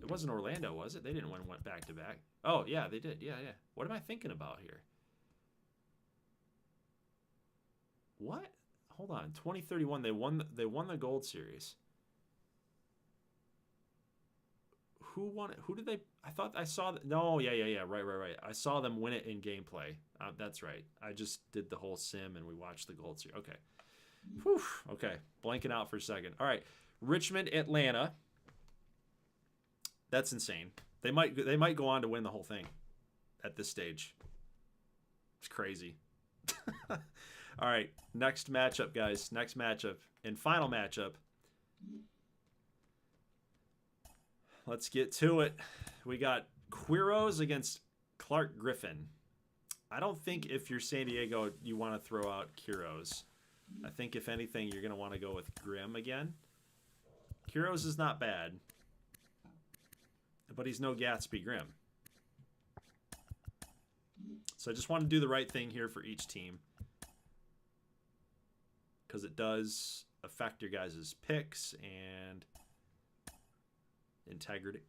It wasn't Orlando, was it? They didn't win back-to-back. Oh, yeah, they did. Yeah. What am I thinking about here? What? Hold on. 2031, they won the Gold Series. Who won it? Who did they... I thought I saw... No, yeah. Right. I saw them win it in gameplay. That's right. I just did the whole sim and we watched the Gold Series. Okay. Whew. Okay. Blanking out for a second. All right. Richmond, Atlanta. That's insane. They might go on to win the whole thing at this stage. It's crazy. All right. Next matchup, guys. Next matchup. And final matchup. Let's get to it. We got Quiros against Clark Griffin. I don't think if you're San Diego, you want to throw out Quiros. I think if anything, you're going to want to go with Grimm again. Quiros is not bad, but he's no Gatsby Grimm. So I just want to do the right thing here for each team, because it does affect your guys' picks and integrity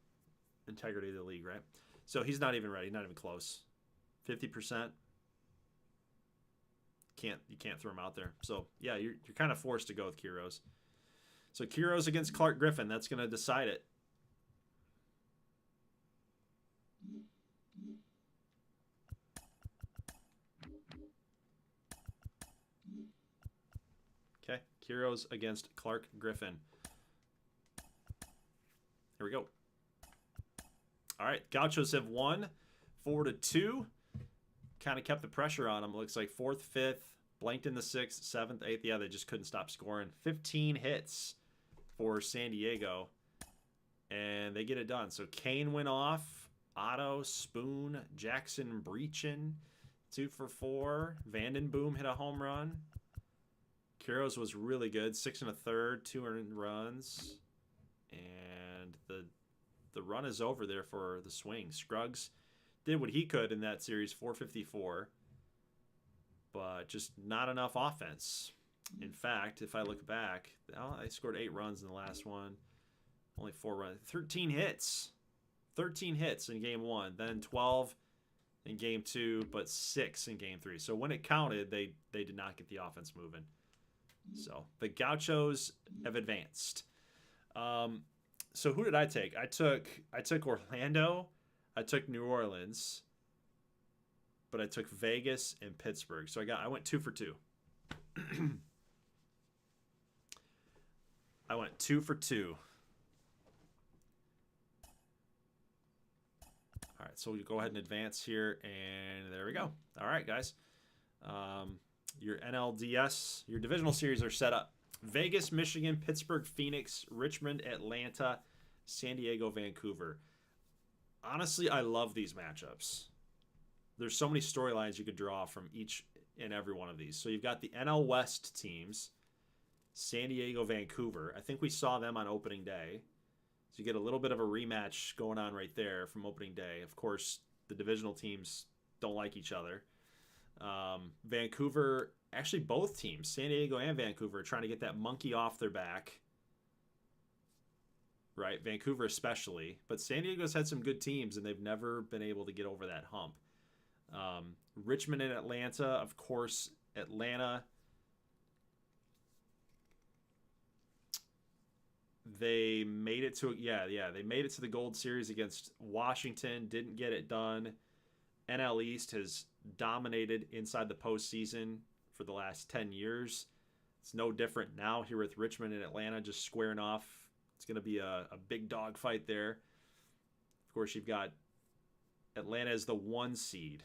of the league, right? So he's not even ready, not even close. 50%. You can't throw him out there. So yeah, you're kind of forced to go with Quiros. So Quiros against Clark Griffin, that's going to decide it. Okay, Quiros against Clark Griffin. we go. All right, Gauchos have won 4-2. Kind of kept the pressure on them. Looks like 4th, 5th, blanked in the 6th, 7th, 8th. Yeah, they just couldn't stop scoring. 15 hits for San Diego, and they get it done. So Kane went off. Otto, Spoon, Jackson, Breachin, 2 for 4. Vandenboom hit a home run. Quiroz was really good, 6 1/3, 2 earned runs, and the run is over there for the Swing. Scruggs did what he could in that series, 454, but just not enough offense. In fact, if I look back, I scored 8 runs in the last one, only 4 runs, 13 hits. 13 hits in game 1, then 12 in game 2, but 6 in game 3. So when it counted, they did not get the offense moving. So the Gauchos have advanced. So who did I take? I took Orlando, I took New Orleans, but I took Vegas and Pittsburgh. So I went 2 for 2. I went 2 for 2. All right, so we'll go ahead and advance here, and there we go. All right, guys. Your NLDS, your divisional series are set up. Vegas, Michigan, Pittsburgh, Phoenix, Richmond, Atlanta, San Diego, Vancouver. Honestly, I love these matchups. There's so many storylines you could draw from each and every one of these. So you've got the NL West teams, San Diego, Vancouver. I think we saw them on opening day. So you get a little bit of a rematch going on right there from opening day. Of course, the divisional teams don't like each other. Vancouver, actually both teams, San Diego and Vancouver, are trying to get that monkey off their back. Right? Vancouver especially. But San Diego's had some good teams, and they've never been able to get over that hump. Richmond and Atlanta, of course, Atlanta. They made it to they made it to the Gold Series against Washington, didn't get it done. NL East has dominated inside the postseason for the last 10 years. It's no different now here with Richmond and Atlanta just squaring off. It's going to be a big dog fight there. Of course, you've got Atlanta as the 1 seed,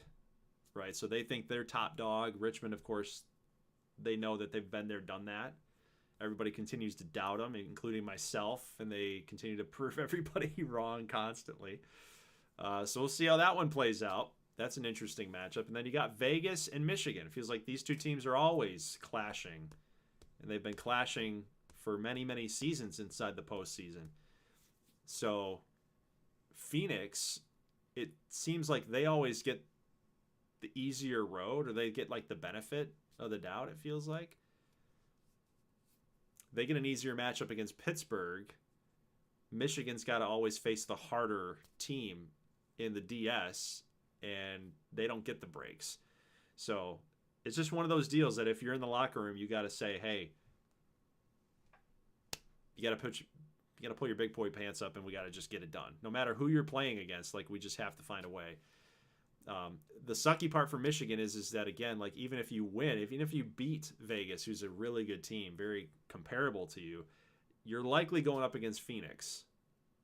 right? So they think they're top dog. Richmond, of course, they know that they've been there, done that. Everybody continues to doubt them, including myself, and they continue to prove everybody wrong constantly. So we'll see how that one plays out. That's an interesting matchup. And then you got Vegas and Michigan. It feels like these two teams are always clashing, and they've been clashing for many, many seasons inside the postseason. So Phoenix, it seems like they always get the easier road, or they get like the benefit of the doubt, it feels like. They get an easier matchup against Pittsburgh. Michigan's got to always face the harder team in the DS, and they don't get the breaks. So it's just one of those deals that if you're in the locker room, you got to say, hey, you got to pull your big boy pants up, and we got to just get it done. No matter who you're playing against, like, we just have to find a way. The sucky part for Michigan is that, again, like, even if you win, even if you beat Vegas, who's a really good team, very comparable to you, you're likely going up against Phoenix.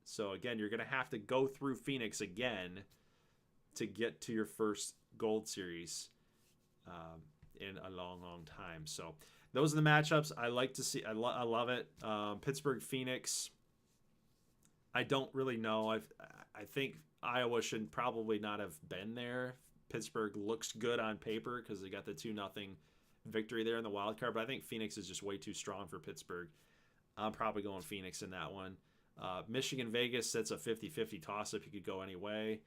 So again, you're going to have to go through Phoenix again to get to your first Gold Series in a long, long time. So those are the matchups I like to see. I love it. Pittsburgh, Phoenix. I don't really know. I think Iowa should probably not have been there. Pittsburgh looks good on paper because they got the 2-0 victory there in the wild card, but I think Phoenix is just way too strong for Pittsburgh. I'm probably going Phoenix in that one. Michigan, Vegas, that's a 50-50 toss-up. You could go any way.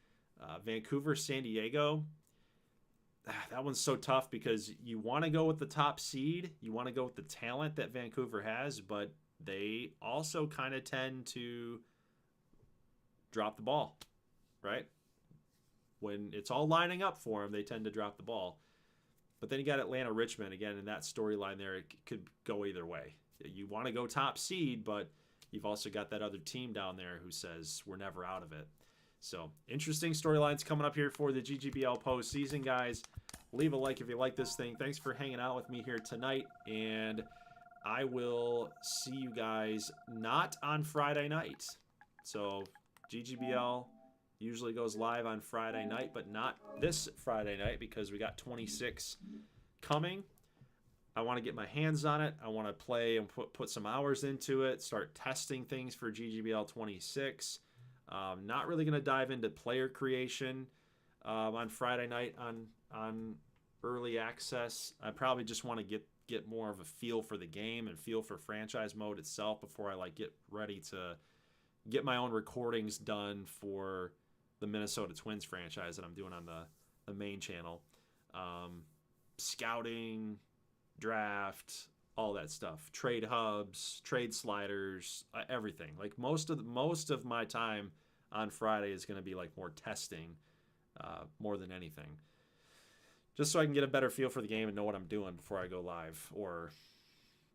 Vancouver, San Diego, that one's so tough because you want to go with the top seed. You want to go with the talent that Vancouver has, but they also kind of tend to drop the ball, right? When it's all lining up for them, they tend to drop the ball. But then you got Atlanta, Richmond again, in that storyline there, it could go either way. You want to go top seed, but you've also got that other team down there who says we're never out of it. So interesting storylines coming up here for the GGBL postseason, guys. Leave a like if you like this thing. Thanks for hanging out with me here tonight, and I will see you guys not on Friday night. So GGBL usually goes live on Friday night, but not this Friday night because we got 26 coming. I want to get my hands on it. I want to play and put some hours into it, start testing things for GGBL 26. Not really going to dive into player creation on Friday night on early access. I probably just want to get more of a feel for the game and feel for franchise mode itself before I get ready to get my own recordings done for the Minnesota Twins franchise that I'm doing on the main channel. Scouting, draft, all that stuff, trade hubs, trade sliders, everything. Like most of my time on Friday is going to be like more testing, more than anything, just so I can get a better feel for the game and know what I'm doing before I go live. Or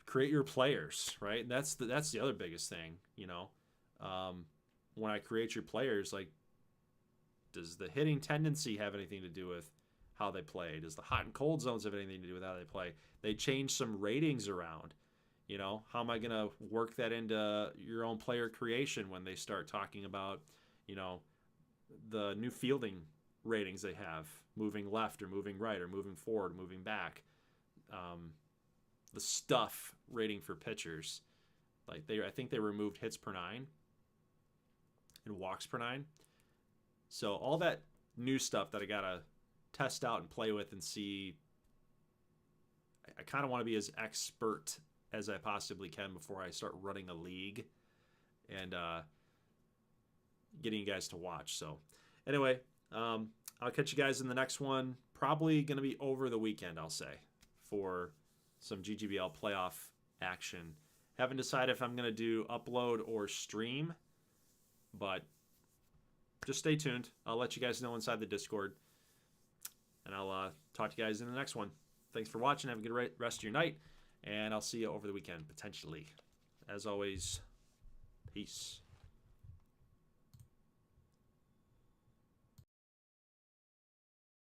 create your players, right? And that's the other biggest thing, when I create your players, like, does the hitting tendency have anything to do with how they play? Does the hot and cold zones have anything to do with how they play? They change some ratings around. How am I going to work that into your own player creation when they start talking about, the new fielding ratings they have, moving left or moving right or moving forward, moving back. The stuff rating for pitchers. Like I think they removed hits per 9 and walks per 9. So all that new stuff that I got to test out and play with and see. I kind of want to be as expert as I possibly can before I start running a league and getting you guys to watch. So anyway, I'll catch you guys in the next one. Probably going to be over the weekend, I'll say, for some GGBL playoff action. Haven't decided if I'm going to do upload or stream, but just stay tuned. I'll let you guys know inside the Discord. And I'll talk to you guys in the next one. Thanks for watching. Have a good rest of your night. And I'll see you over the weekend, potentially. As always, peace.